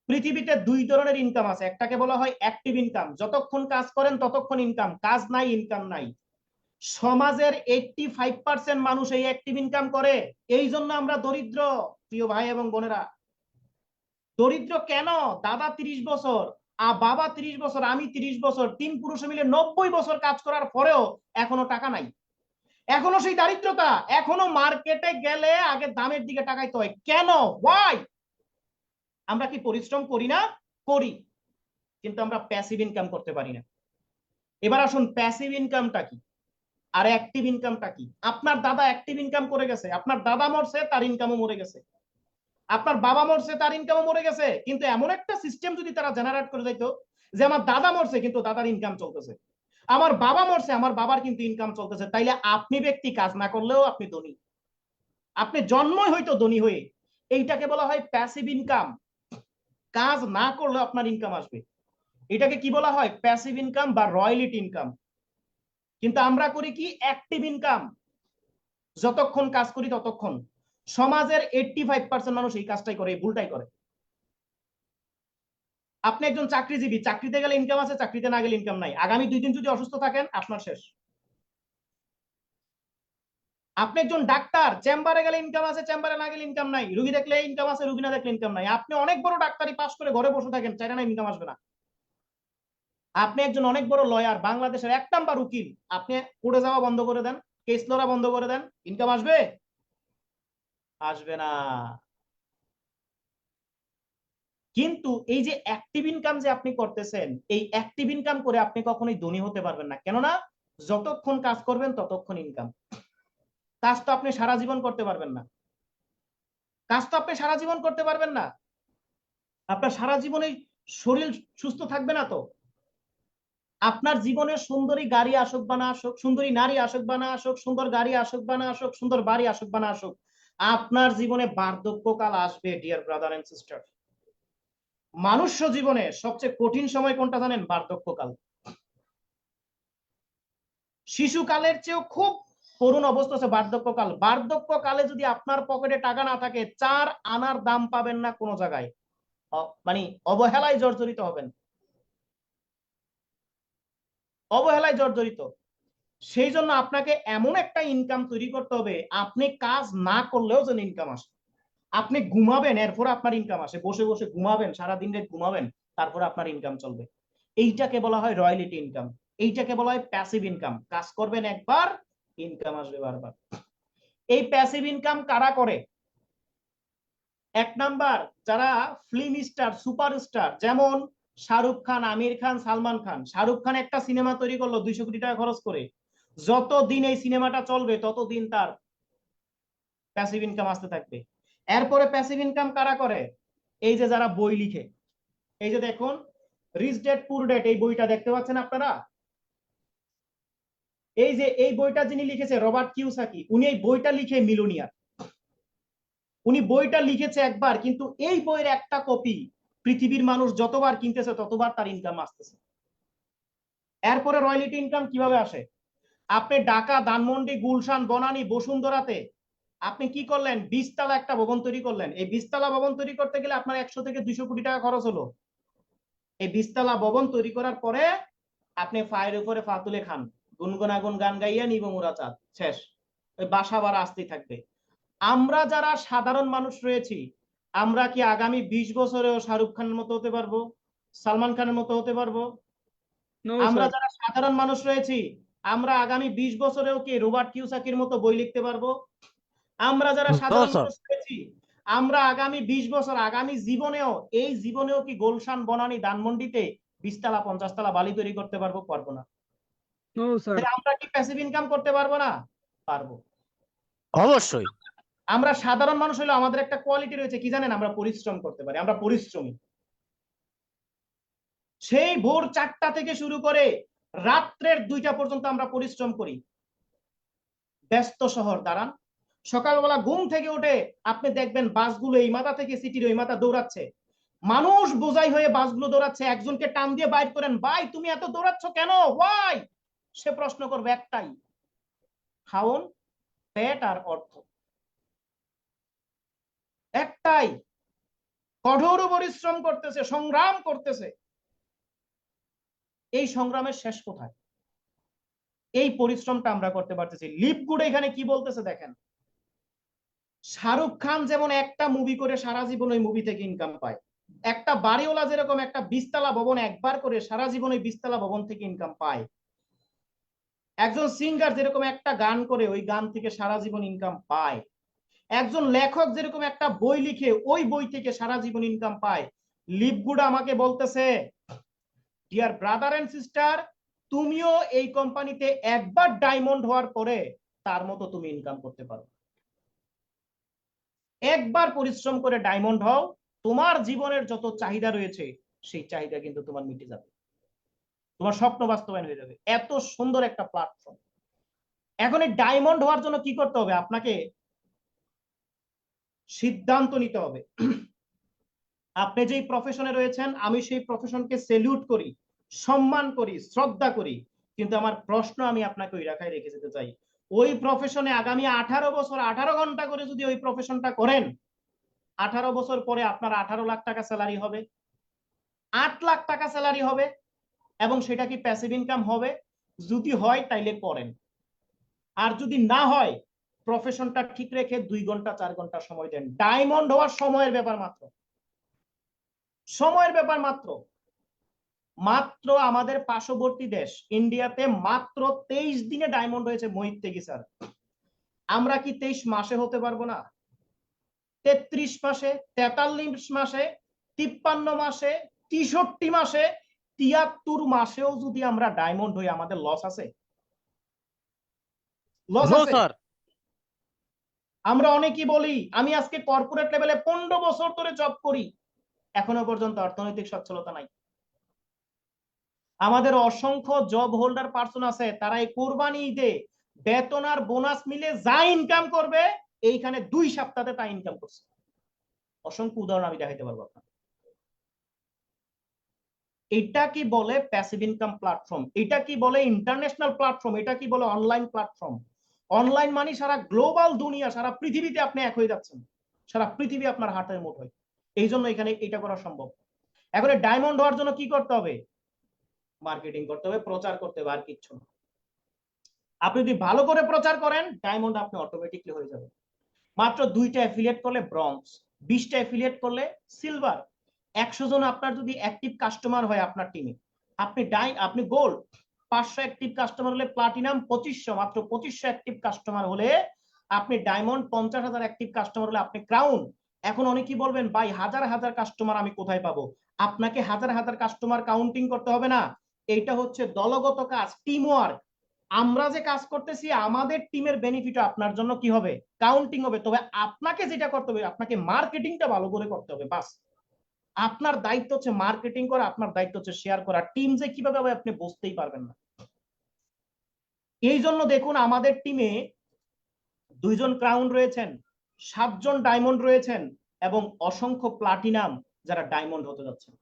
পৃথিবীতে 2 ধরনের ইনকাম আছে, একটাকে বলা হয় অ্যাক্টিভ ইনকাম, যতক্ষণ কাজ করেন ততক্ষণ ইনকাম, কাজ নাই ইনকাম নাই। সমাজের 85% মানুষ এই অ্যাক্টিভ ইনকাম করে। এই জন্য আমরা দরিদ্র প্রিয় ভাই এবং বোনেরা। দরিদ্র কেন? দাদা 30 বছর, বাবা 30 বছর, আমি 30 বছর, 3 পুরুষে মিলে 90 বছর কাজ করার পরেও এখনো টাকা নাই, এখনো সেই দারিদ্রতা, এখনো মার্কেটে গেলে আগে দামের দিকে তাকাইতে হয়। কেন? ওয়াই? আমরা কি পরিশ্রম করি না? করি, কিন্তু আমরা প্যাসিভ ইনকাম করতে পারি না। এবার আসুন, প্যাসিভ ইনকামটা কি আর অ্যাক্টিভ ইনকামটা কি? আপনার দাদা অ্যাক্টিভ ইনকাম করে গেছে, আপনার দাদা মরছে, তার ইনকামও মরে গেছে, আপনার বাবা মরছে, তার ইনকামও মরে গেছে, কিন্তু এমন একটা সিস্টেম যদি তারা জেনারেট করে যাইতো যে আমার দাদা মরছে কিন্তু দাদার ইনকাম চলতেছে, আমার বাবা মরছে, আমার বাবার কিন্তু ইনকাম চলতেছে, তাইলে আপনি ব্যক্তি কাজ না করলেও আপনি ধনী, আপনি জন্মই হয়তো ধনী হয়ে। এইটাকে বলা হয় প্যাসিভ ইনকাম। কাজ না করলেও আপনার ইনকাম আসবে, এটাকে কি বলা হয়? প্যাসিভ ইনকাম বা রয়্যালিটি ইনকাম। কিন্তু আমরা করি কি? Active income. যতক্ষণ কাজ করি ততক্ষণ। সমাজের 85% মানুষ এই কাজটাই করে, এই ভুলটাই করে। আপনি একজন চাকরিজীবী, চাকরিতে গেলে ইনকাম আছে, চাকরিতে না গেলে ইনকাম নাই। আগামী 2 দিন যদি অসুস্থ থাকেন, আপনার শেষ। আপনি একজন ডাক্তার, চেম্বারে গেলে ইনকাম আছে, চেম্বারে না গেলে ইনকাম নাই। রুগী দেখলে ইনকাম আছে, রুগী না দেখলে ইনকাম নাই। আপনি অনেক বড় ডাক্তারি পাস করে ঘরে বসে থাকেন, চাইনা না ইনকাম আসবে না। আপনি একজন অনেক বড় লয়ার, বাংলাদেশের 1 নাম্বার উকিল, আপনি কোর্টে যাওয়া বন্ধ করে দেন, কেস লড়া বন্ধ করে দেন, ইনকাম আসবে? আসবে না। কিন্তু এই যে অ্যাক্টিভ ইনকাম যে আপনি করতেছেন, এই অ্যাক্টিভ ইনকাম করে আপনি কখনোই ধনী হতে পারবেন না। কেননা যতক্ষণ কাজ করবেন ততক্ষণ ইনকাম। কাজ তো আপনি সারা জীবন করতে পারবেন না, কাজ তো আপনি সারা জীবন করতে পারবেন না। আপনার সারা জীবনে শরীর সুস্থ থাকবে না তো। আপনার জীবনে সুন্দরী গাড়ি আসুক বা না আসুক, সুন্দরী নারী আসুক বা না আসুক, সুন্দর গাড়ি আসুক বা না আসুক, সুন্দর বাড়ি আসুক বা না আসুক, আপনার জীবনে বার্ধক্যকাল আসবে ডিয়ার ব্রাদার এন্ড সিস্টার। মানুষ্য জীবনে সবচেয়ে কঠিন সময় কোনটা জানেন? বার্ধক্যকাল। শিশুকালের চেয়েও খুব করুণ অবস্থা হচ্ছে বার্ধক্যকাল। বার্ধক্যকালে যদি আপনার পকেটে টাকা না থাকে, 4 আনার দাম পাবেন না কোনো জায়গায়, মানে অবহেলায় জর্জরিত হবেন, অবহেলায় জর্জরিত। সেই জন্য আপনাকে এমন একটা ইনকাম তৈরি করতে হবে, আপনি কাজ না করলেও যেন ইনকাম আসে। আপনি ঘুমাবেন, এরপর আপনার ইনকাম আসে, বসে বসে ঘুমাবেন, সারাদিন রাত ঘুমাবেন, তারপরে আপনার ইনকাম চলবে। এইটাকে বলা হয় রয়্যালিটি ইনকাম, এইটাকে বলা হয় প্যাসিভ ইনকাম। কাজ করবেন একবার, ইনকাম আসবে বারবার। এই প্যাসিভ ইনকাম কারা করে? 1 নাম্বার, যারা ফিল্ম স্টার, সুপারস্টার, যেমন শাহরুখ খান, আমির খান, সালমান খান। শাহরুখ খান একটা সিনেমা তৈরি করলো 200 কোটি টাকা খরচ করে, যতদিন এই সিনেমাটা চলবে ততদিন তার প্যাসিভ ইনকাম আসতে থাকবে। এরপরে প্যাসিভ ইনকাম কারা করে? এই যে যারা বই লিখে, এই যে দেখুন রিচ ড্যাড পুর ড্যাড, এই বইটা দেখতে পাচ্ছেন আপনারা? এই যে এই বইটা যিনি লিখেছে, রবার্ট কিওসাকি, উনি এই বইটা লিখে মিলিয়নিয়ার। উনি বইটা লিখেছে একবার, কিন্তু এই বইয়ের একটা কপি পৃথিবীর মানুষ যতবার কিনতেছে ততবার তার ইনকাম আসতেছে। এরপরে রয়্যালিটি ইনকাম কিভাবে আসে? আপনি ঢাকা, ধানমন্ডি, গুলশান, বনানী, বসুন্ধরাতে আপনি কি করলেন? 20 তলা একটা ভবন তৈরি করলেন। এই 20 তলা ভবন তৈরি করতে গেলে আপনার 100 থেকে 200 কোটি টাকা খরচ হলো। এই 20 তলা ভবন তৈরি করার পরে আপনি ফায়ের উপরে ফা তুলে খান, গুনগুনাগুন গান গাইয়া নিব মোরা চাঁদ, শেষ। ওই বাসা ভাড়া আসতেই থাকবে। আমরা যারা সাধারণ মানুষ রয়েছি, আমরা কি আগামী 20 বছরেও শাহরুখ খানের মতো হতে পারবো, সালমান খানের মতো হতে পারবো? নো আমরা স্যার। যারা সাধারণ মানুষ রয়েছি, আমরা আগামী 20 বছরেও কি রবার্ট কিওসাকির মতো বই লিখতে পারবো? আমরা যারা নো সাধারণ স্যার। মানুষ রয়েছি, আমরা আগামী 20 বছর, আগামী জীবনেও, এই জীবনেও কি গুলশান, বনানী, ধানমন্ডিতে 20 তলা 50 তলা বালি তৈরি করতে পারবো? পারবো না। No sir. তাহলে আমরা কি প্যাসিভ ইনকাম করতে পারবো না? পারবো। অবশ্যই। আমরা সাধারণ মানুষ হলে আমাদের একটা কোয়ালিটি রয়েছে, কি জানেন? আমরা পরিশ্রম করতে পারি, আমরা পরিশ্রমী। সেই ভোর 4টা থেকে শুরু করে রাত্রের 2টা পর্যন্ত আমরা পরিশ্রম করি। ব্যস্ত শহর দাঁড়ান, সকালবেলা ঘুম থেকে উঠে আপনি দেখবেন বাসগুলো এই মাথা থেকে সিটির ওই মাথা দৌড়াচ্ছে, মানুষ বোঝাই হয়ে বাসগুলো দৌড়াচ্ছে। একজনকে টান দিয়ে বাইর করেন, ভাই তুমি এত দৌড়াচ্ছ কেন, ওয়াই? সে প্রশ্ন করবে একটাই, খাওন, পেট আর অর্থ, একটাই। কঠোর পরিশ্রম করতেছে, সংগ্রাম করতেছে। এই সংগ্রামের শেষ কোথায়? এই পরিশ্রমটা আমরা করতে পারতেছি। লিপগুড এখানে কি বলতেছে দেখেন, শাহরুখ খান যেমন একটা মুভি করে সারা জীবন ওই মুভি থেকে ইনকাম পায়, একটা বাড়িওয়ালা যেরকম একটা 20 তলা ভবন একবার করে সারা জীবন ওই 20 তলা ভবন থেকে ইনকাম পায়, একজন সিঙ্গার যেরকম একটা গান করে ওই গান থেকে সারা জীবন ইনকাম পায়, একজন লেখক যেরকম একটা বই লিখে ওই বই থেকে সারা জীবন ইনকাম পায়, লিপগুড আমাকে বলতেছে ডিয়ার ব্রাদার এন্ড সিস্টার, তুমিও এই কোম্পানিতে একবার ডায়মন্ড হওয়ার পরে তার মতো তুমি ইনকাম করতে পারো। একবার পরিশ্রম করে ডায়মন্ড হও, তোমার জীবনের যত চাহিদা রয়েছে সেই চাহিদা কিন্তু তোমার মিটে যাবে, তোমার স্বপ্ন বাস্তবায়ন হয়ে যাবে। এত সুন্দর একটা প্ল্যাটফর্ম। এখন এই ডায়মন্ড হওয়ার জন্য কি করতে হবে? আপনাকে সিদ্ধান্ত নিতে হবে। আপনি যেই প্রফেশনে রয়েছেন, আমি সেই প্রফেশনকে সেলিউট করি, সম্মান করি, শ্রদ্ধা করি, কিন্তু আমার প্রশ্ন আমি আপনাকে ওই রাখায় রেখে যেতে চাই, ওই প্রফেশনে আগামী 18 বছর 18 ঘন্টা করে যদি ওই প্রফেশনটা করেন, 18 বছর পরে আপনার 18 লাখ টাকা স্যালারি হবে, 8 লাখ টাকা স্যালারি হবে, এবং সেটা কি প্যাসিভ ইনকাম হবে? যদি হয় তাইলে করেন, আর যদি না হয় প্রফেশনটা ঠিক রেখে 2 ঘন্টা 4 ঘন্টা সময় দেন। ডায়মন্ড হওয়ার সময়ের ব্যাপার মাত্র, সময়ের ব্যাপার মাত্র। মাত্র আমাদের পার্শ্ববর্তী দেশ ইন্ডিয়াতে মাত্র 23 দিনে ডায়মন্ড হয়েছে মোহিত তেগি স্যার। আমরা কি 23 মাসে হতে পারবো না? 33 মাসে, 43 মাসে, 53 মাসে, 63 মাসে, 73 মাসেও যদি আমরা ডায়মন্ড হই, আমাদের লস আছে? লস নো আছে? স্যার। আমরা অনেকেই বলি আমি আজকে কর্পোরেট লেভেলে 15 বছর ধরে জব করি, এখনো পর্যন্ত অর্থনৈতিক সচ্ছলতা নাই। আমাদের অসংখ্য জব হোল্ডার পার্সন আছে, তারা এই কোরবানি ঈদে বেতন আর বোনাস মিলে যা ইনকাম করবে এইখানে 2 সপ্তাহে তা ইনকাম করছে। অসংখ্য উদাহরণ আমি দেখাইতে পারবো আপনার। এটা কি বলে প্যাসিভ ইনকাম প্ল্যাটফর্ম, এটা কি বলে ইন্টারন্যাশনাল প্ল্যাটফর্ম, এটা কি বলে অনলাইন প্ল্যাটফর্ম। অনলাইন মানে সারা গ্লোবাল দুনিয়া, সারা পৃথিবীতে আপনি এক হয়ে যাচ্ছেন, সারা পৃথিবী আপনার হাতের মুঠোয়। এই জন্য এখানে এটা করা সম্ভব। এখন ডায়মন্ড হওয়ার জন্য কি করতে হবে? মার্কেটিং করতে হবে, প্রচার করতে হবে, আর কিচ্ছু না। আপনি যদি ভালো করে প্রচার করেন, ডায়মন্ড আপনি অটোমেটিকলি হয়ে যাবে। মাত্র 2টা অ্যাফিলিয়েট করলে ব্রঞ্জ, 20টা অ্যাফিলিয়েট করলে সিলভার, 100 জন আপনার যদি অ্যাক্টিভ কাস্টমার হয় আপনার টিমে, আপনি গোল্ড, 500 অ্যাক্টিভ কাস্টমার হলে প্লাটিনাম, 2500, মাত্র 2500 অ্যাক্টিভ কাস্টমার হলে আপনি ডায়মন্ড, 50,000 অ্যাক্টিভ কাস্টমার হলে আপনি ক্রাউন। এখন অনেকেই বলবেন ভাই হাজার হাজার কাস্টমার আমি কোথায় পাবো? আপনাকে হাজার হাজার কাস্টমার কাউন্টিং করতে হবে না, এইটা হচ্ছে দলগত কাজ, টিম ওয়ার্ক। আমরা যে কাজ করতেছি আমাদের টিমের বেনিফিট আপনার জন্য কি হবে? কাউন্টিং হবে। তবে আপনাকে যেটা করতে হবে, আপনাকে মার্কেটিংটা ভালো করে করতে হবে, বাস। আপনার দায়িত্ব হচ্ছে মার্কেটিং করা, আপনার দায়িত্ব হচ্ছে শেয়ার করা। টিম যে কিভাবে হবে আপনি বুঝতেই পারবেন না। এই জন্য দেখুন আমাদের টিমে 2 জন ক্রাউন রয়েছেন, 7 জন ডায়মন্ড রয়েছেন, এবং অসংখ্য প্লাটিনাম যারা ডায়মন্ড হতে যাচ্ছেন।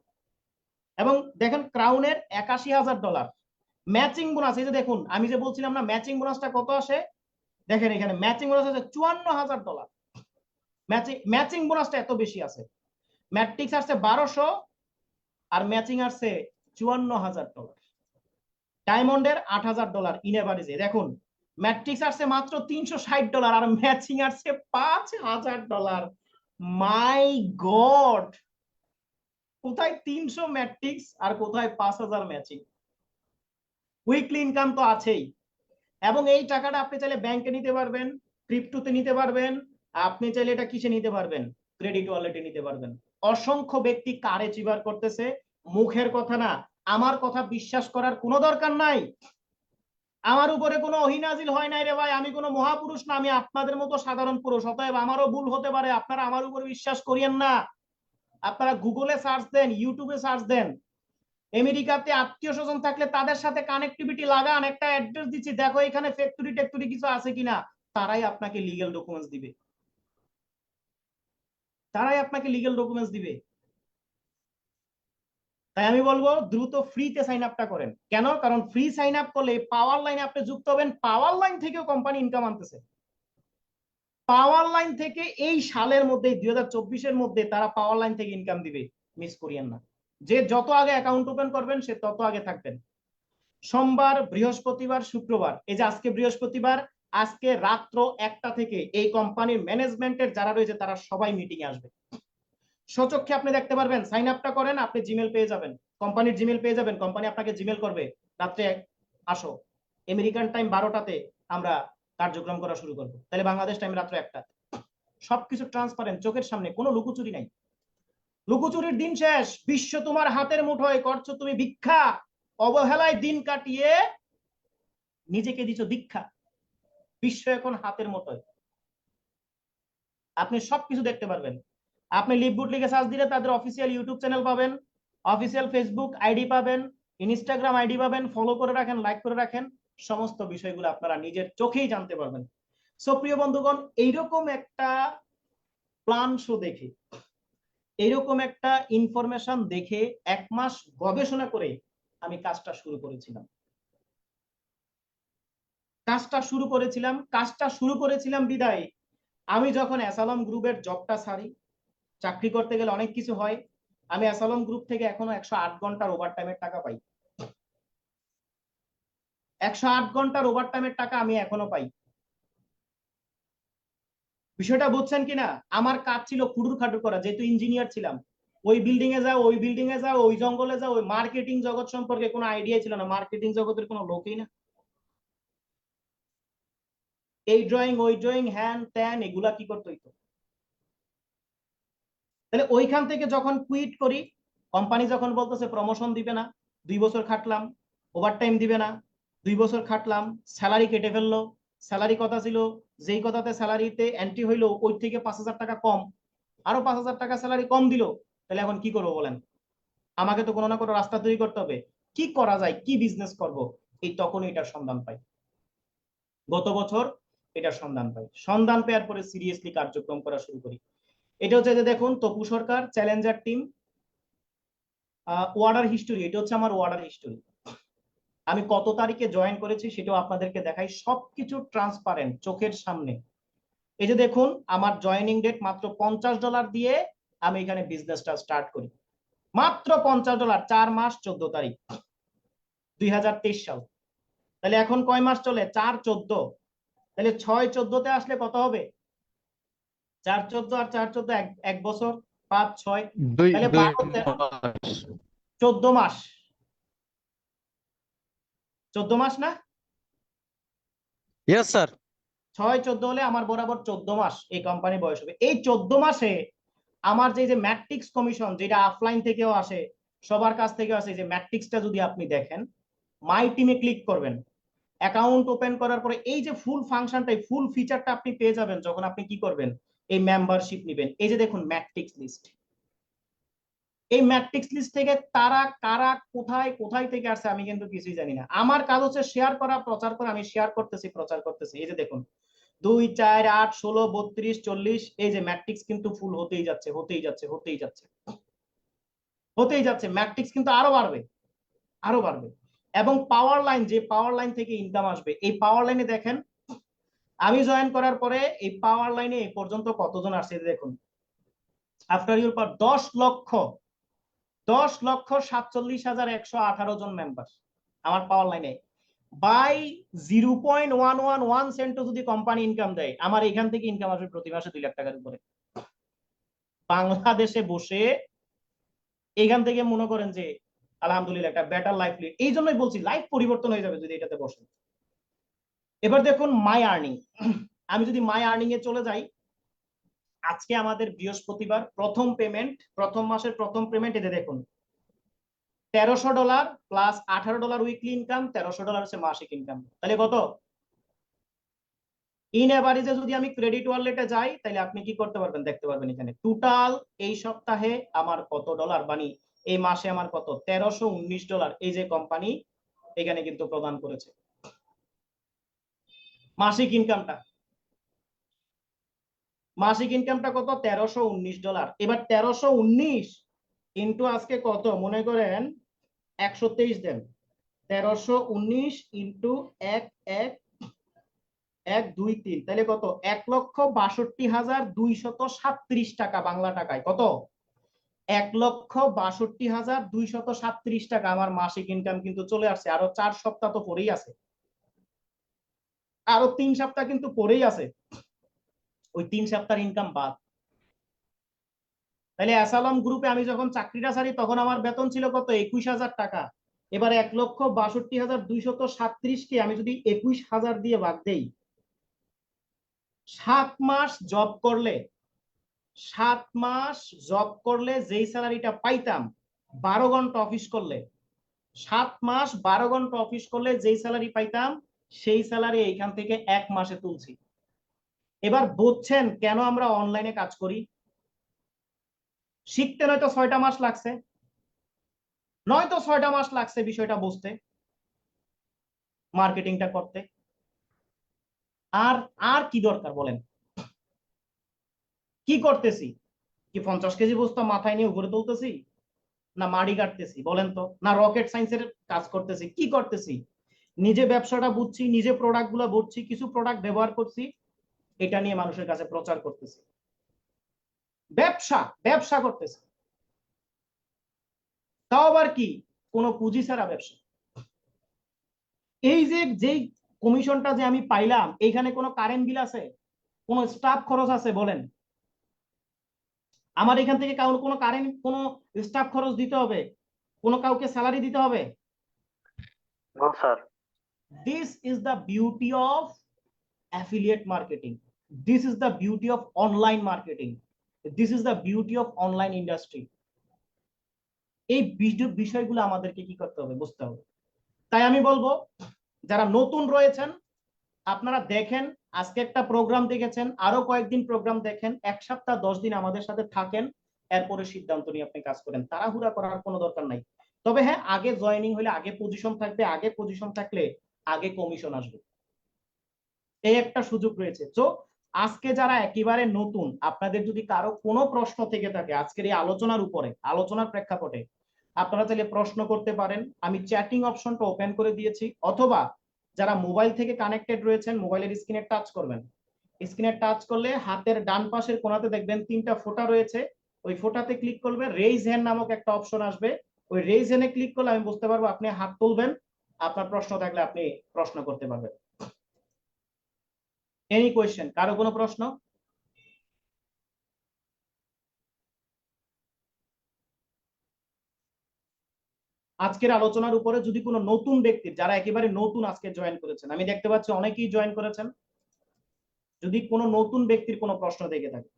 এবং দেখেন ক্রাউনের $81,000 ম্যাচিং বোনাস। এই যে দেখুন আমি যে বলছিলাম না ম্যাচিং বোনাসটা কত আসে, দেখেন এখানে ম্যাচিং বোনাস আছে $54,000। ম্যাচিং বোনাসটা এত বেশি আছে। ম্যাট্রিক্স আসছে 1200 আর ম্যাচিং আসছে $54,000। ডায়মন্ডের $8,000 ইন এভারেজে। দেখুন ম্যাট্রিক্স আসছে মাত্র $360 আর ম্যাচিং আসছে $5,000। মাই গড, কোথায় 300 ম্যাট্রিক্স আর কোথায় 5,000 ম্যাচিং? উইকলি ইনকাম তো আছেই, এবং এই টাকাটা আপনি চাইলে ব্যাংকে নিতে পারবেন, ক্রিপ্টোতে নিতে পারবেন, আপনি চাইলে এটা কিসে নিতে পারবেন? ক্রেডিট ওয়ালেটে নিতে পারবেন। অসংখ্য ব্যক্তি কারে চিবার করতেছে, মুখের কথা না, আমার কথা বিশ্বাস করার কোনো দরকার নাই। আমার উপরে কোনো অহিনাজিল হয় নাই রে ভাই, আমি কোনো মহাপুরুষ না, আমি আপনাদের মতো সাধারণ পুরুষ, অতএব আমারও ভুল হতে পারে, আপনারা আমার উপরে বিশ্বাস করিয়েন না। আপনারা গুগলে সার্চ দেন, ইউটিউবে সার্চ দেন, আমেরিকাতে আত্মীয় স্বজন থাকলে তাদের সাথে কানেক্টিভিটি লাগান, একটা অ্যাড্রেস দিচ্ছি, দেখো এখানে ফ্যাক্টরি টেক্টরি কিছু আছে কিনা, তারাই আপনাকে লিগ্যাল ডকুমেন্টস দিবে, তারাই আপনাকে লিগ্যাল ডকুমেন্টস দিবে। তাই আমি বলবো দ্রুত ফ্রিতে সাইন আপটা করেন। কেন? কারণ ফ্রি সাইন আপ করলে পাওয়ার লাইনে আপনি যুক্ত হবেন, পাওয়ার লাইন থেকেও কোম্পানি ইনকাম আনতেছে। পাওয়ার লাইন থেকে এই সালের মধ্যে 2024-এর মধ্যে তারা পাওয়ার লাইন থেকে ইনকাম দিবে, মিস করিয়েন না। যে যত আগে অ্যাকাউন্ট ওপেন করবেন সে তত আগে থাকবেন। সোমবার, বৃহস্পতিবার, শুক্রবার, এই যে আজকে বৃহস্পতিবার, আজকে রাত্র 1টা থেকে এই কোম্পানির ম্যানেজমেন্টের যারা রয়েছে তারা সবাই মিটিং এ আসবে। স্বচক্ষে আপনি দেখতে পারবেন, সাইন আপটা করেন, আপনি জিমেল পেয়ে যাবেন, কোম্পানির জিমেল পেয়ে যাবেন, কোম্পানি আপনাকে জিমেল করবে, রাত্রে আসো, আমেরিকান টাইম 12টাতে আমরা কার্যক্রম করা শুরু করবো, তাহলে বাংলাদেশ টাইম রাত্র 1টা। সবকিছু ট্রান্সপারেন্ট, চোখের সামনে, কোনো লুকোচুরি নাই। লুকোচুরির দিন শেষ, বিশ্ব তোমার হাতের মুঠোয়, করছো তুমি ভিক্ষা, অবহেলায় দিন কাটিয়ে নিজেকে দিচ্ছ দীক্ষা। বিশ্ব এখন হাতের মুঠোয়, আপনি সবকিছু দেখতে পারবেন। আপনি লিভগুড লিখে সার্চ দিলে তাদের অফিসিয়াল ইউটিউব চ্যানেল পাবেন, অফিসিয়াল ফেসবুক আইডি পাবেন, ইনস্টাগ্রাম আইডি পাবেন, ফলো করে রাখেন, লাইক করে রাখেন, সমস্ত বিষয়গুলো আপনারা নিজের চোখেই জানতে পারবেন। সো প্রিয় বন্ধুগণ, এইরকম একটা প্ল্যান শো দেখে, এইরকম একটা ইনফরমেশন দেখে 1 মাস গবেষণা করে আমি কাজটা শুরু করেছিলাম। কাজটা শুরু করেছিলাম বিদায় আমি যখন অ্যাসালম গ্রুপের জবটা ছাড়ি, চাকরি করতে গেলে অনেক কিছু হয়, আমি অ্যাসালম গ্রুপ থেকে এখনো 108 ঘন্টার ওভারটাইমের টাকা পাই। 108 ঘন্টার ওভারটাইমের টাকা আমি এখনো পাই। বিষয়টা বুঝছেন কিনা? আমার কাজ ছিল খুডুর খাটুর করা, যেহেতু ইঞ্জিনিয়ার ছিলাম। ওই বিল্ডিং এ যাও, ওই বিল্ডিং এ যাও, ওই জঙ্গলে যাও, ওই মার্কেটিং জগৎ সম্পর্কে কোনো আইডিয়া ছিল না, মার্কেটিং জগতের কোনো লোকই না। এই ড্রয়িং, ওই ড্রয়িং, হ্যান ত্যান, এগুলা কি করতে হইতো। তাহলে ওইখান থেকে যখন কুইট করি, কোম্পানি যখন বলতেছে প্রমোশন দিবে না, 2 বছর খাটলাম, ওভারটাইম দিবে না, 2 বছর খাটলাম, স্যালারি কেটে ফেললো, স্যালারি কথা ছিল যেই কথাতে স্যালারিতে এন্ট্রি হইলো ওই থেকে 5,000 টাকা কম, আরো 5,000 টাকা স্যালারি কম দিল, তাহলে এখন কি করবো বলেন? আমাকে তো কোনো না কোনো রাস্তা তৈরি করতে হবে, কি করা যায়, কি বিজনেস করব, এই তখন এটার সন্ধান পাই। গত বছর এটার সন্ধান পাই, সন্ধান পাওয়ার পরে সিরিয়াসলি কার্যক্রম করা শুরু করি। এটা হচ্ছে যে দেখুন, তপু সরকার চ্যালেঞ্জার টিম ওয়ার্ডার হিস্টোরি, এটা হচ্ছে আমার ওয়ার্ডার হিস্টোরি। আমি কত তারিখে জয়েন করেছি সেটাও আপনাদেরকে দেখাই, সবকিছু ট্রান্সপারেন্ট চোখের সামনে। এই যে দেখুন, আমার জয়েনিং ডেট মাত্র $50 দিয়ে আমি এখানে বিজনেসটা স্টার্ট করি, মাত্র $50, 4 মাস 14 তারিখ 2023 সাল। তাহলে এখন কয় মাস চলে? 4-14, তাহলে 6-14-তে আসলে কত হবে? 4-14 আর 4-14 এক বছর, 5-6, তাহলে 12-13, 14 মাস, 14 মাস না? Yes sir. 6-14 হলে আমার বরাবর 14 মাস এই কোম্পানি বয়স হবে। এই 14 মাসে আমার যে ম্যাট্রিক্স কমিশন, যেটা অফলাইন থেকেও আসে, সবার কাছ থেকে আসে, যে ম্যাট্রিক্সটা যদি আপনি দেখেন, মাই টিমে ক্লিক করবেন, অ্যাকাউন্ট ওপেন করার পরে এই যে ফুল ফাংশনটা, ফুল ফিচারটা আপনি পেয়ে যাবেন যখন আপনি কি করবেন, এই মেম্বারশিপ নেবেন। এই যে দেখুন ম্যাট্রিক্স লিস্ট, এই ম্যাট্রিক্স লিস্ট থেকে তারা কারা কোথায় কোথায় থেকে আসছে আমি কিন্তু কিছুই জানি না। আমার কাজ হচ্ছে শেয়ার করা, প্রচার করা, আমি শেয়ার করতেছি, প্রচার করতেছি। এই যে দেখুন 2, 4, 8, 16, 32, 40, এই যে ম্যাট্রিক্স কিন্তু ফুল হতেই যাচ্ছে, হতেই যাচ্ছে, হতেই যাচ্ছে, হতেই যাচ্ছে। ম্যাট্রিক্স কিন্তু আরো বাড়বে, আরো বাড়বে। এবং পাওয়ার লাইন, যে পাওয়ার লাইন থেকে ইনকাম আসবে, এই পাওয়ার লাইনে দেখেন আমি জয়েন করার পরে এই পাওয়ার লাইনে এই পর্যন্ত কতজন আসছে দেখুন। আফটার ইউর পর 10,47,118 জন মেম্বার আমার পাওয়ার লাইনে। বাই 0.111 সেন্টও যদি কোম্পানি ইনকাম দেয়, আমার এখান থেকে ইনকাম আসবে প্রতি মাসে 2 লাখ টাকার উপরে। বাংলাদেশে বসে এখান থেকে মনে করেন যে আলহামদুলিল্লাহ একটা বেটার লাইফ লিড। এই জন্যই বলছি লাইফ পরিবর্তন হয়ে যাবে যদি এটাতে বসেন। এবার দেখুন মাই আর্নিং, আমি যদি মাই আর্নিং এ চলে যাই, আজকে আমাদের বৃহস্পতিবার, প্রথম পেমেন্ট, প্রথম মাসের প্রথম পেমেন্ট, এতে দেখুন $1300 প্লাস $18 উইকলি ইনকাম, $1300 হচ্ছে মাসিক ইনকাম। তাহলে কত? ইন এভারেজে যদি আমি ক্রেডিট ওয়ালেটে যাই, তাহলে আপনি কি করতে পারবেন দেখতে পারবেন এখানে টোটাল এই সপ্তাহে আমার কত ডলার, বানি এই মাসে আমার কত, $1319 এই যে কোম্পানি এখানে কিন্তু প্রদান করেছে মাসিক ইনকামটা। মাসিক ইনকামটা কত? $1319। এবার 1319 ইন্টু আজকে কত মনে করেন 123 দেন, 1319 ইন্টু 1,1,1,2,3, তাহলে কত? 1,62,237 টাকা, বাংলা টাকায় কত? 1,62,237 টাকা আমার মাসিক ইনকাম কিন্তু চলে আসছে। আরো 4 সপ্তাহ তো পরেই আছে, আরো 3 সপ্তাহ কিন্তু পরেই আছে, ওই 3 সপ্তাহের ইনকাম বাদ। তাহলে অ্যাসালম গ্রুপে আমি যখন চাকরিটা ছাড়ি তখন আমার বেতন ছিল কত? 21,000 টাকা। এবার 1,62,237 কে আমি যদি 21,000 দিয়ে ভাগ দেই, 7 মাস জব করলে, 7 মাস জব করলে যেই স্যালারিটা পাইতাম 12 ঘন্টা অফিস করলে, 7 মাস 12 ঘন্টা অফিস করলে যেই স্যালারি পাইতাম সেই স্যালারি এইখান থেকে 1 মাসে তুলছি। এবার বুঝছেন কেন আমরা অনলাইনে কাজ করি? শিখতে নয়তো 6টা মাস লাগছে, নয়তো 6টা মাস লাগছে বিষয়টা বুঝতে, মার্কেটিংটা করতে। আর আর কি দরকার বলেন? কি করতেছি? কি 50 কেজি বস্তা মাথায় নিয়ে উপরে তুলতেছি, না মাড়ি কাটতেছি বলেন তো, না রকেট সায়েন্সের কাজ করতেছি? কি করতেছি? নিজে ব্যবসাটা বুঝছি, নিজে প্রোডাক্ট গুলো বুঝছি, কিছু প্রোডাক্ট ব্যবহার করছি, এটা নিয়ে মানুষের কাছে প্রচার করতেছি, ব্যবসা ব্যবসা করতেছি। তাও আবার কি কোনো পুঁজি ছাড়া ব্যবসা। এই যে যেই কমিশনটা যে আমি পাইলাম, এইখানে কোনো কারেন্ট বিল আছে, কোনো স্টাফ খরচ আছে বলেন? আমার এখান থেকে কারোর কোনো কারেন্ট, কোনো স্টাফ খরচ দিতে হবে, কোনো কাউকে স্যালারি দিতে হবে? No sir. This is the beauty of affiliate marketing, this is the beauty of online marketing, this is the beauty of online industry. এই বিষয়গুলো আমাদেরকে কি করতে হবে? বুঝতে হবে। তাই আমি বলবো যারা নতুন রয়েছেন আপনারা দেখেন, আজকে একটা প্রোগ্রাম দেখেছেন, আরো কয়েকদিন প্রোগ্রাম দেখেন, 1 সপ্তাহ 10 দিন আমাদের সাথে থাকেন, এরপরে সিদ্ধান্ত নিয়ে আপনি কাজ করেন। তাড়াহুড়া করার কোনো দরকার নাই। তবে হ্যাঁ, আগে জয়েনিং হলে আগে পজিশন থাকবে, আগে পজিশন থাকলে আগে কমিশন আসবে, এই একটা সুযোগ রয়েছে। তো আজকে যারা একেবারে নতুন, আপনাদের যদি কারো কোনো প্রশ্ন থেকে থাকে আজকের এই আলোচনার উপরে, আলোচনার প্রেক্ষাপটে, আপনারা চাইলে প্রশ্ন করতে পারেন। আমি চ্যাটিং অপশনটা ওপেন করে দিয়েছি, অথবা যারা মোবাইল থেকে কানেক্টেড রয়েছেন মোবাইলের স্ক্রিনে টাচ করবেন, স্ক্রিনে টাচ করলে হাতের ডান পাশের কোণাতে দেখবেন 3টা ফোঁটা রয়েছে, ওই ফোঁটাতে ক্লিক করবে, রেইজ হ্যান্ড নামক একটা অপশন আসবে, ওই রেইজ হ্যান্ডে ক্লিক করলে আমি বুঝতে পারবো আপনি হাত তুলবেন, আপনার প্রশ্ন থাকলে আপনি প্রশ্ন করতে পারবেন। Any question? কারো কোনো প্রশ্ন? আজকের আলোচনার উপরে যদি কোনো নতুন ব্যক্তির, যারা একেবারে নতুন আজকে জয়েন করেছেন, আমি দেখতে পাচ্ছি অনেকেই জয়েন করেছেন, যদি কোনো নতুন ব্যক্তির কোনো প্রশ্ন থেকে থাকে।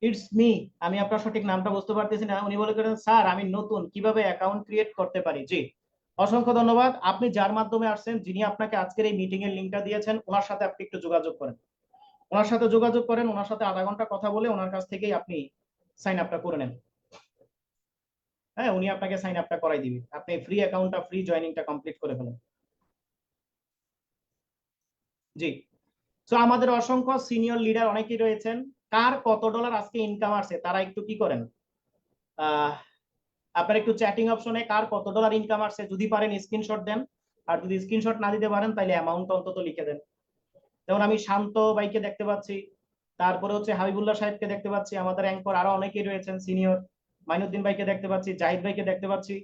ইটস মি, আমি আপনার সঠিক নামটা বুঝতে পারতেছি না। উনি বলে করেন স্যার আমি নতুন, কিভাবে অ্যাকাউন্ট ক্রিয়েট করতে পারি? জি, অসংখ্য ধন্যবাদ। আপনি যার মাধ্যমে আসছেন, যিনি আপনাকে আজকের এই মিটিং এর লিঙ্কটা দিয়েছেন, ওনার সাথে আপনি একটু যোগাযোগ করেন, ওনার সাথে যোগাযোগ করেন, ওনার সাথে আধা ঘন্টা কথা বলে ওনার কাছ থেকেই আপনি সাইন আপটা করে নেন। হ্যাঁ, উনি আপনাকে সাইন আপটা করাই দিবে, আপনি ফ্রি অ্যাকাউন্টটা, ফ্রি জয়েনিংটা কমপ্লিট করে ফেলেন। জি, তো আমাদের অসংখ্য সিনিয়র লিডার অনেকেই রয়েছেন, কার কত ডলার আজকে ইনকাম আসছে তারা একটু কি করেন, আপনারা একটু চ্যাটিং অপশনে কার কত ডলার ইনকাম আসছে যদি পারেন স্ক্রিনশট দেন, আর যদি স্ক্রিনশট না দিতে পারেন তাহলে অ্যামাউন্ট অন্তত লিখে দেন। যেমন আমি শান্ত ভাইকে দেখতে পাচ্ছি, তারপরে হচ্ছে হাবিবুল্লাহ সাহেবকে দেখতে পাচ্ছি, আমাদের অ্যাঙ্কর আরো অনেকেই রয়েছেন সিনিয়র, মাইনুদ্দিন ভাইকে দেখতে পাচ্ছি, জাহিদ ভাইকে দেখতে পাচ্ছি।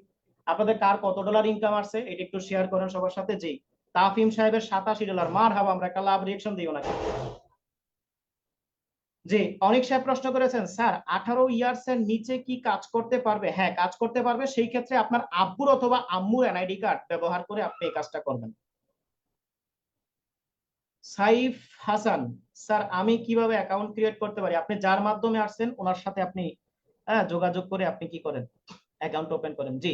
আপনাদের কার কত ডলার ইনকাম আসছে এটা একটু শেয়ার করেন সবার সাথে। জি, তাফিম সাহেবের 87 ডলার, মার হাবা, আমরা একটা লাভ রিয়েকশন দিই ওনাকে। জি, অনেক সাহেব প্রশ্ন করেছেন স্যার 18 ইয়ার্স এর নিচে কি কাজ করতে পারবে? হ্যাঁ, কাজ করতে পারবে, সেই ক্ষেত্রে আপনার আব্বুর অথবা আম্মুর এনআইডি কার্ড ব্যবহার করে আপনি এই কাজটা করবেন। সাইফ হাসান, স্যার আমি কিভাবে অ্যাকাউন্ট ক্রিয়েট করতে পারি? আপনি যার মাধ্যমে আসছেন ওনার সাথে আপনি যোগাযোগ করে আপনি কি করেন, অ্যাকাউন্ট ওপেন করেন। জি,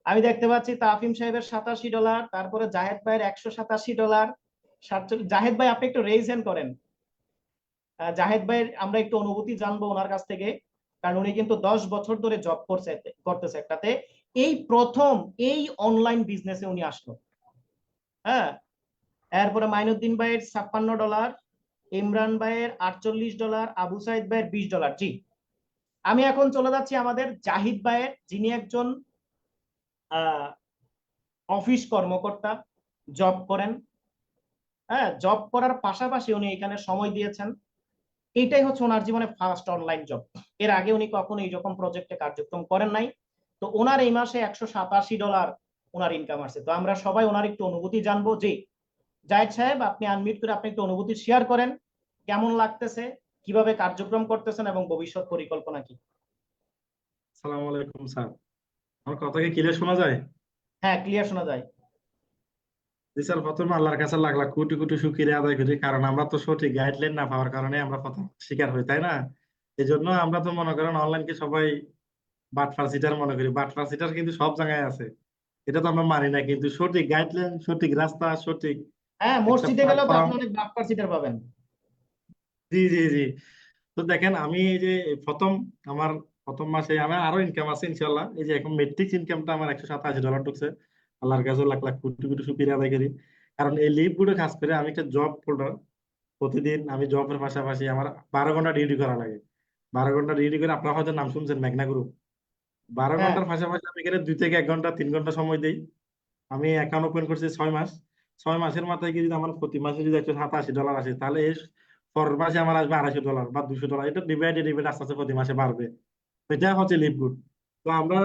আমি দেখতে পাচ্ছি তাফিম সাহেবের 87 ডলার, তারপরে জাহেদ ভাইয়ের 187 ডলার, 47। জাহেদ ভাই আপনি একটু রেইজ হ্যান্ড করেন। জাহেদ ভাইয়ের আমরা একটু অনুভূতি জানবো ওনার কাছ থেকে, কারণ উনি কিন্তু 10 বছর ধরে জব করতেছে একটাতে, এই প্রথম এই অনলাইন বিজনেসে উনি আসলো। হ্যাঁ, এরপরে মাইনুদ্দিন ভাইয়ের 56 ডলার, ইমরান ভাইয়ের 48 ডলার, আবু সাইদ ভাইয়ের 20 ডলার। জি, আমি এখন চলে যাচ্ছি আমাদের জাহিদ ভাইয়ের, যিনি একজন অফিস কর্মকর্তা, জব করেন। হ্যাঁ, জব করার পাশাপাশি উনি এখানে সময় দিয়েছেন, এইটাই হচ্ছে ওনার জীবনে ফার্স্ট অনলাইন জব। এর আগে উনি কখনো এইরকম প্রজেক্টে কার্যক্রম করেন নাই। তো ওনার এই মাসে $187 ওনার ইনকাম আসছে। তো আমরা সবাই ওনার একটু অনুভূতি জানবো। যে জায়েদ সাহেব, আপনি আনমিউট করে আপনি একটু অনুভূতি শেয়ার করেন, কেমন লাগতেছে, কিভাবে কার্যক্রম করতেছেন এবং ভবিষ্যৎ পরিকল্পনা কি? আসসালামু আলাইকুম স্যার। আমার কথা কি ক্লিয়ার শোনা যায়? হ্যাঁ, ক্লিয়ার শোনা যায়। জি স্যার, প্রথমে আল্লাহর কাছে লাখ লাখ কোটি কোটি শুকরিয়া আদায় করি, কারণ আমরা তো সঠিক গাইডলাইন না পাওয়ার কারণে আমরা প্রথম শিকার হই, তাই না? এই জন্য আমরা তো মনে করেন অনলাইনকে সবাই বাটপার সিটার মনে করি। বাটপার সিটার কিন্তু সব জায়গায় আছে, এটা তো আমরা মানি না। কিন্তু সঠিক গাইডলাইন, সঠিক রাস্তা, সঠিক হ্যাঁ, একটা মসজিদে গেলেও তো প্ল্যাটফর্ম। আপনি অনেক বাটপার সিটার পাবেন। জি জি জি। তো দেখেন, আমি এই যে প্রথম আমার প্রথম মাসে আমার আরো ইনকাম আছে ইনশাল্লাহ। এই যে এখন মেট্রিক ইনকামটা আমার $187 ঢুকছে। আল্লাহর কাছে লাখ লাখ কোটি কোটি শুকরিয়া আদায় করি। কারণ এই লিভ গুলো কাজ করে আমি একটা জব হোল্ডার। প্রতিদিন আমি জবের পাশাপাশি আমার 12 ঘন্টা ডিউটি করা লাগে। 12 ঘন্টা ডিউটি করে, আপনারা হয়তো নাম শুনছেন মেঘনা গ্রুপ। বারো হ্যাঁ, ঘন্টার পাশাপাশি আমি এখানে 2 থেকে 1 ঘন্টা 3 ঘন্টা সময় দিই। আমি অ্যাকাউন্ট ওপেন করছি 6 মাস। 6 মাসের মাথায় কি যদি আমার প্রতি মাসে যদি $187 আসে, তাহলে এর পরের মাসে আমার আসবে $250 বা $200। এটা ডিভাইড আস্তে আস্তে প্রতি মাসে বাড়বে। তো এটা হচ্ছে লিভ গুড। তো আমরা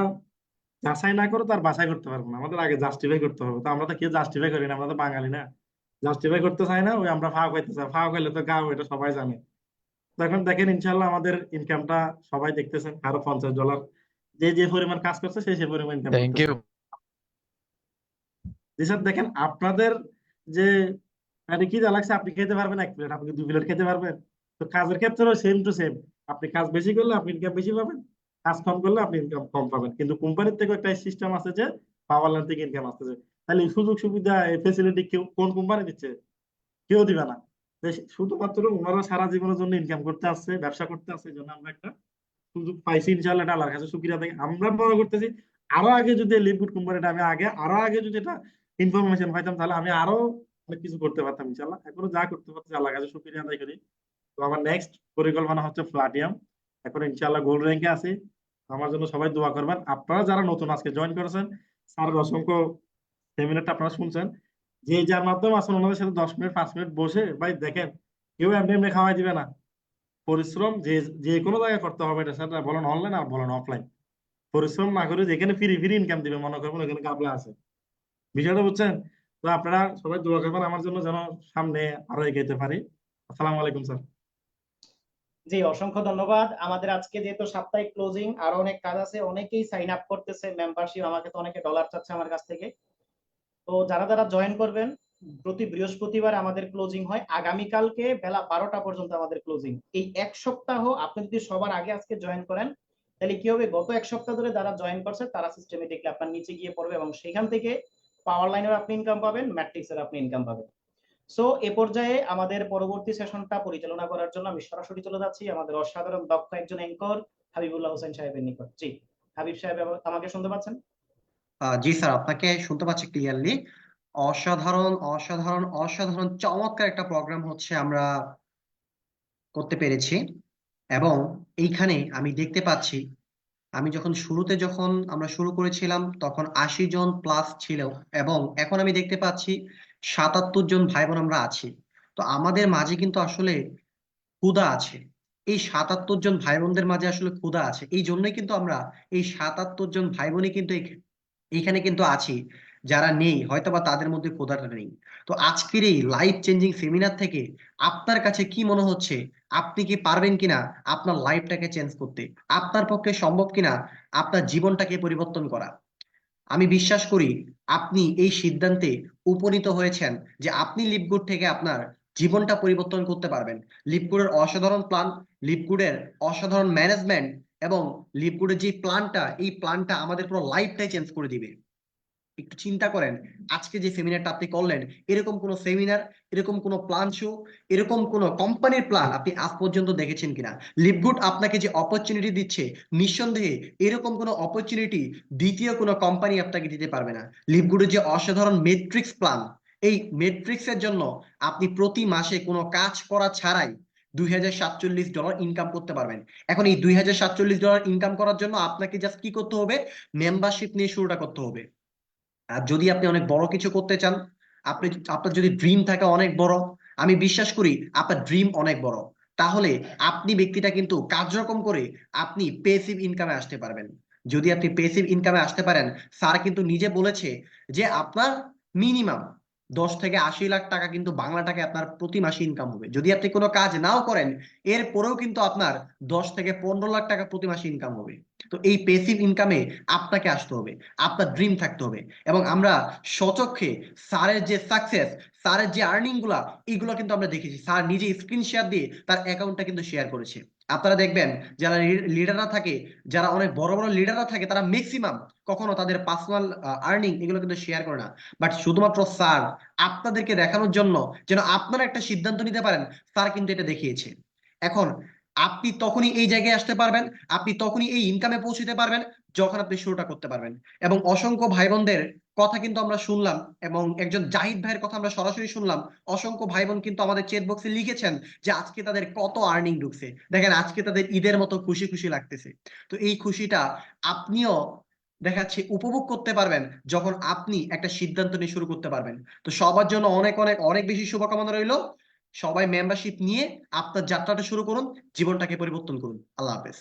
যাচাই না করে তার বাছাই করতে পারবো না, আমাদের আগে জাস্টিফাই করতে হবে। তো আমরা তো কেউ জাস্টিফাই করি না, আমরা তো বাঙালি না, জাস্টিফাই করতে চাই না। ওই আমরা ফাও খাইতে চাই, ফাও খাইলে তো গাও, এটা সবাই জানে। তো এখন দেখেন ইনশাল্লাহ আমাদের ইনকামটা সবাই দেখতেছেন, আরো $50। যে যে পরিমাণ কাজ করছে সে সে পরিমাণ ইনকাম থ্যাংক করতেছে। ইউ। যেসব দেখেন আপনাদের যে মানে কি যা লাগছে, আপনি খেতে পারবেন 1 প্লেট, আপনি 2 প্লেট খেতে পারবেন। তো কাজের ক্ষেত্রেও সেম টু সেম। আপনি কাজ বেশি করলে আপনি ইনকাম বেশি পাবেন, কাজ কম করলে আপনি ইনকাম কম পাবেন। কিন্তু কোম্পানির থেকে একটা সিস্টেম আছে যে পাওয়ার লাইন থেকে ইনকাম আসতেছে। তাহলে এই সুযোগ সুবিধা, এই ফেসিলিটি কেউ কোন কোম্পানি দিচ্ছে? কেউ দিবে না। তো শুধুমাত্র ওনারা সারা জীবনের জন্য ইনকাম করতে আসছে, ব্যবসা করতে আসছে, এই জন্য আমরা একটা সুযোগ পাইছি ইনশাল্লাহ। এটা আল্লাহর কাছে শুকরিয়া আদায়। আমরা মনে করতেছি আরো আগে যদি লিভগুড কোম্পানিটা আমি আরো আগে যদি এটা ইনফরমেশন পাইতাম, তাহলে আমি আরো অনেক কিছু করতে পারতাম ইনশাল্লাহ। এখনো যা করতে পারতেছি আল্লাহর কাছে শুকরিয়া আদায় করি। তো আমার নেক্সট পরিকল্পনা হচ্ছে প্লাটিনাম। এখন ইনশাল্লাহ গোল্ড র্যাঙ্কে আছি। আমার জন্য সবাই দোয়া করবেন। আপনারা যারা নতুন আজকে জয়েন করেছেন, স্যারের অসংখ্য সেমিনারটা আপনারা শুনছেন, যে যার মাধ্যমে আছেন ওনাদের সাথে 10 মিনিট 5 মিনিট বসে ভাই দেখেন, কেউ এমনি এমনি খাওয়াই দিবে না। পরিশ্রম যে যে কোনো জায়গায় করতে হবে, এটা সেটা বলেন অনলাইন আর বলেন অফলাইন। পরিশ্রম না করে যেখানে ফ্রি ফ্রি ইনকাম দিবে মনে করবেন ওখানে গাবলা আছে। বিষয়টা বুঝছেন? তো আপনারা সবাই দোয়া করবেন আমার জন্য, যেন সামনে আরো এগিয়ে পারি। আসসালামু আলাইকুম স্যার। জি, অসংখ্য ধন্যবাদ। আমাদের আজকে যেহেতু সাপ্তাহিক ক্লোজিং, আরো অনেক কাজ আছে, অনেকেই সাইন আপ করতেছে মেম্বারশিপ, আমাকে তো অনেকে ডলার চাচ্ছে আমার কাছ থেকে। তো যারা যারা জয়েন করবেন, প্রতি বৃহস্পতিবার আমাদের ক্লোজিং হয়। আগামীকালকে বেলা 12টা পর্যন্ত আমাদের ক্লোজিং। এই 1 সপ্তাহ আপনি যদি সবার আগে আজকে জয়েন করেন, তাহলে কি হবে, গত 1 সপ্তাহ ধরে যারা জয়েন করছে তারা সিস্টেমে দেখলে আপনার নিচে গিয়ে পড়বে এবং সেখান থেকে পাওয়ার লাইনের আপনি ইনকাম পাবেন, ম্যাট্রিক্সের আপনি ইনকাম পাবেন। সো এ পর্যায়ে আমাদের পরবর্তী সেশনটা পরিচালনা করার জন্য আমি সরাসরি চলে যাচ্ছি আমাদের অসাধারণ দক্ষ একজন অ্যাঙ্কর হাবিবুল্লাহ হোসেন সাহেবের নিকট। জি, হাবিব সাহেব, আমাকে শুনতে পাচ্ছেন? জি স্যার, আপনাকে শুনতে পাচ্ছি ক্লিয়ারলি। অসাধারণ অসাধারণ অসাধারণ চমৎকার একটা প্রোগ্রাম হচ্ছে আমরা করতে পেরেছি। এবং এইখানে আমি দেখতে পাচ্ছি, আমি যখন আমরা শুরু করেছিলাম তখন 80 জন প্লাস ছিল, এবং এখন আমি দেখতে পাচ্ছি 77 জন ভাই বোন আমরা আছি। তো আমাদের মাঝে কিন্তু আসলে ক্ষুধা আছে। এই 77 জন ভাই বোনদের মাঝে আসলে ক্ষুধা আছে, এই জন্যই কিন্তু আমরা এই 77 জন ভাই বোনই কিন্তু এইখানে কিন্তু আছি। যারা নেই হয়তোবা তাদের মধ্যে ক্ষুধাটা নেই। তো আজকের এই লাইফ চেঞ্জিং সেমিনার থেকে আপনার কাছে কি মনে হচ্ছে? আপনি কি পারবেন কিনা আপনার লাইফটাকে চেঞ্জ করতে? আপনার পক্ষে সম্ভব কিনা আপনার জীবনটাকে পরিবর্তন করা? আমি বিশ্বাস করি আপনি এই সিদ্ধান্তে উপনীত হয়েছেন যে আপনি লিপগুড থেকে আপনার জীবনটা পরিবর্তন করতে পারবেন। লিপগুডের অসাধারণ প্ল্যান, লিপগুডের অসাধারণ ম্যানেজমেন্ট এবং লিপগুডের যে প্ল্যানটা, এই প্ল্যানটা আমাদের পুরো লাইফটাই চেঞ্জ করে দিবে। একটু চিন্তা করেন, আজকে যে সেমিনারটা আপনি করলেন, এরকম কোন সেমিনার, এরকম কোন প্ল্যান শো, এরকম কোন কোম্পানির প্ল্যান আপনি আজ পর্যন্ত দেখেছেন কিনা? লিপগুড আপনাকে যে অপরচুনিটি দিচ্ছে, নিঃসন্দেহে এরকম কোন অপরচুনিটি দ্বিতীয় কোনো কোম্পানি আপনাকে দিতে পারবে না। লিপগুডের যে অসাধারণ মেট্রিক্স প্ল্যান, এই মেট্রিক্স এর জন্য আপনি প্রতি মাসে কোনো কাজ করা ছাড়াই $2047 ইনকাম করতে পারবেন। এখন এই $2047 ইনকাম করার জন্য আপনাকে জাস্ট কি করতে হবে? মেম্বারশিপ নিয়ে শুরুটা করতে হবে। আর যদি আপনি অনেক বড় কিছু করতে চান, আপনার যদি ড্রিম থাকে অনেক বড়, আমি বিশ্বাস করি আপনার ড্রিম অনেক বড়, তাহলে আপনি ব্যক্তিটা কিন্তু কার্যক্রম করে আপনি পেসিভ ইনকামে আসতে পারবেন। যদি আপনি পেসিভ ইনকামে আসতে পারেন, স্যার কিন্তু নিজে বলেছে যে আপনার মিনিমাম 10 থেকে 80 লাখ টাকা কিন্তু বাংলা টাকায় আপনার প্রতি মাসে ইনকাম হবে। যদি আপনি কোনো কাজ নাও করেন, এরপরেও কিন্তু আপনার 10 থেকে 15 লাখ টাকা প্রতি মাসে ইনকাম হবে। তো এই পেসিভ ইনকামে আপনাকে আসতে হবে, আপনার ড্রিম থাকতে হবে। এবং আমরা স্বচক্ষে স্যারের যে সাকসেস, স্যারের যে আর্নিং গুলা, এগুলো কিন্তু আমরা দেখেছি। স্যার নিজে স্ক্রিন শেয়ার দিয়ে তার অ্যাকাউন্টটা কিন্তু শেয়ার করেছে। আপনারা দেখবেন যারা লিডাররা থাকে, যারা অনেক বড় বড় লিডাররা থাকে, তারা ম্যাক্সিমাম কখনো তাদের পার্সোনাল আর্নিং এগুলো কিন্তু শেয়ার করে না। বাট শুধুমাত্র স্যার আপনাদেরকে দেখানোর জন্য যেন আপনারা একটা সিদ্ধান্ত নিতে পারেন, স্যার কিন্তু এটা দেখিয়েছে। এখন আপনি তখনই এই জায়গায় আসতে পারবেন, আপনি তখনই এই ইনকামে পৌঁছতে পারবেন যখন আপনি শুরুটা করতে পারবেন। এবং অসংখ্য ভাই বোনদের কথা কিন্তু আমরা শুনলাম, এবং একজন জাহিদ ভাইয়ের কথা আমরা সরাসরি শুনলাম। অসংখ্য ভাই বোন কিন্তু আমাদের চ্যাট বক্সে লিখেছেন যে আজকে তাদের কত আর্নিং ঢুকছে, দেখেন আজকে তাদের ঈদের মতো খুশি খুশি লাগতেছে। তো এই খুশিটা আপনিও দেখাচ্ছে উপভোগ করতে পারবেন যখন আপনি একটা সিদ্ধান্ত নিয়ে শুরু করতে পারবেন। তো সবার জন্য অনেক অনেক অনেক বেশি শুভকামনা রইলো। সবাই মেম্বারশিপ নিয়ে আপনার যাত্রাটা শুরু করুন, জীবনটাকে পরিবর্তন করুন। আল্লাহ হাফেজ।